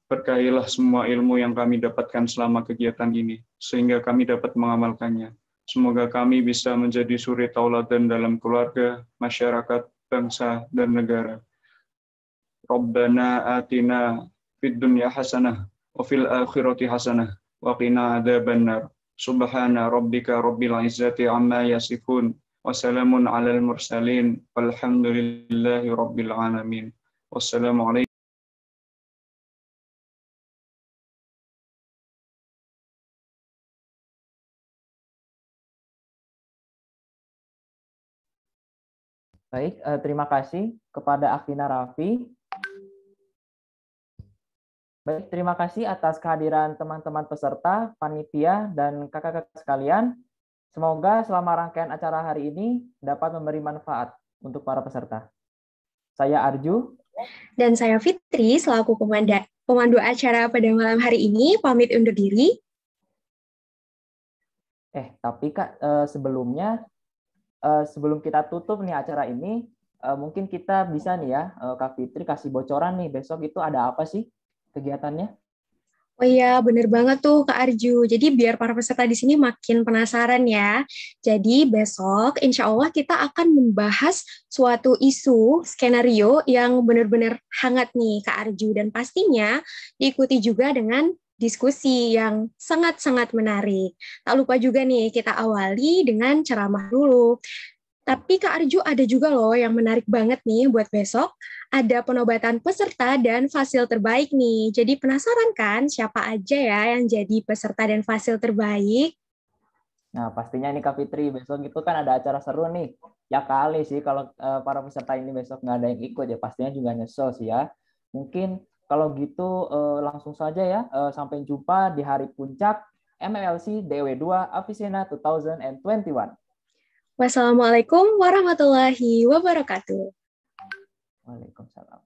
berkahilah semua ilmu yang kami dapatkan selama kegiatan ini, sehingga kami dapat mengamalkannya. Semoga kami bisa menjadi suri tauladan dalam keluarga, masyarakat, bangsa, dan negara. Rabbana atina fid dunya hasanah wa fil akhirati hasanah wa qina adzabannar. Subhana rabbika rabbil izzati amma yasifun wa salamun alal mursalin walhamdulillahi rabbil alamin. Wassalamualaikum. Baik, terima kasih kepada Afina Raffi. Baik, terima kasih atas kehadiran teman-teman peserta, panitia, dan kakak-kakak sekalian. Semoga selama rangkaian acara hari ini dapat memberi manfaat untuk para peserta. Saya Arju. Dan saya Fitri, selaku pemandu acara pada malam hari ini, pamit undur diri. Tapi Kak, sebelumnya, sebelum kita tutup nih acara ini, mungkin kita bisa nih ya, Kak Fitri kasih bocoran nih, besok itu ada apa sih kegiatannya? Oh iya, bener banget tuh Kak Arju. Jadi biar para peserta di sini makin penasaran ya. Jadi besok insya Allah kita akan membahas suatu isu, skenario yang benar-benar hangat nih Kak Arju. Dan pastinya diikuti juga dengan diskusi yang sangat-sangat menarik. Tak lupa juga nih kita awali dengan ceramah dulu. Tapi Kak Arju ada juga loh yang menarik banget nih buat besok. Ada penobatan peserta dan fasil terbaik nih. Jadi penasaran kan siapa aja ya yang jadi peserta dan fasil terbaik? Nah pastinya nih Kak Fitri, besok itu kan ada acara seru nih. Ya kali sih kalau para peserta ini besok nggak ada yang ikut ya pastinya juga nyesel sih ya. Mungkin kalau gitu langsung saja ya. Sampai jumpa di hari puncak MMLC DW2 Avicenna 2021. Wassalamualaikum warahmatullahi wabarakatuh. Waalaikumsalam.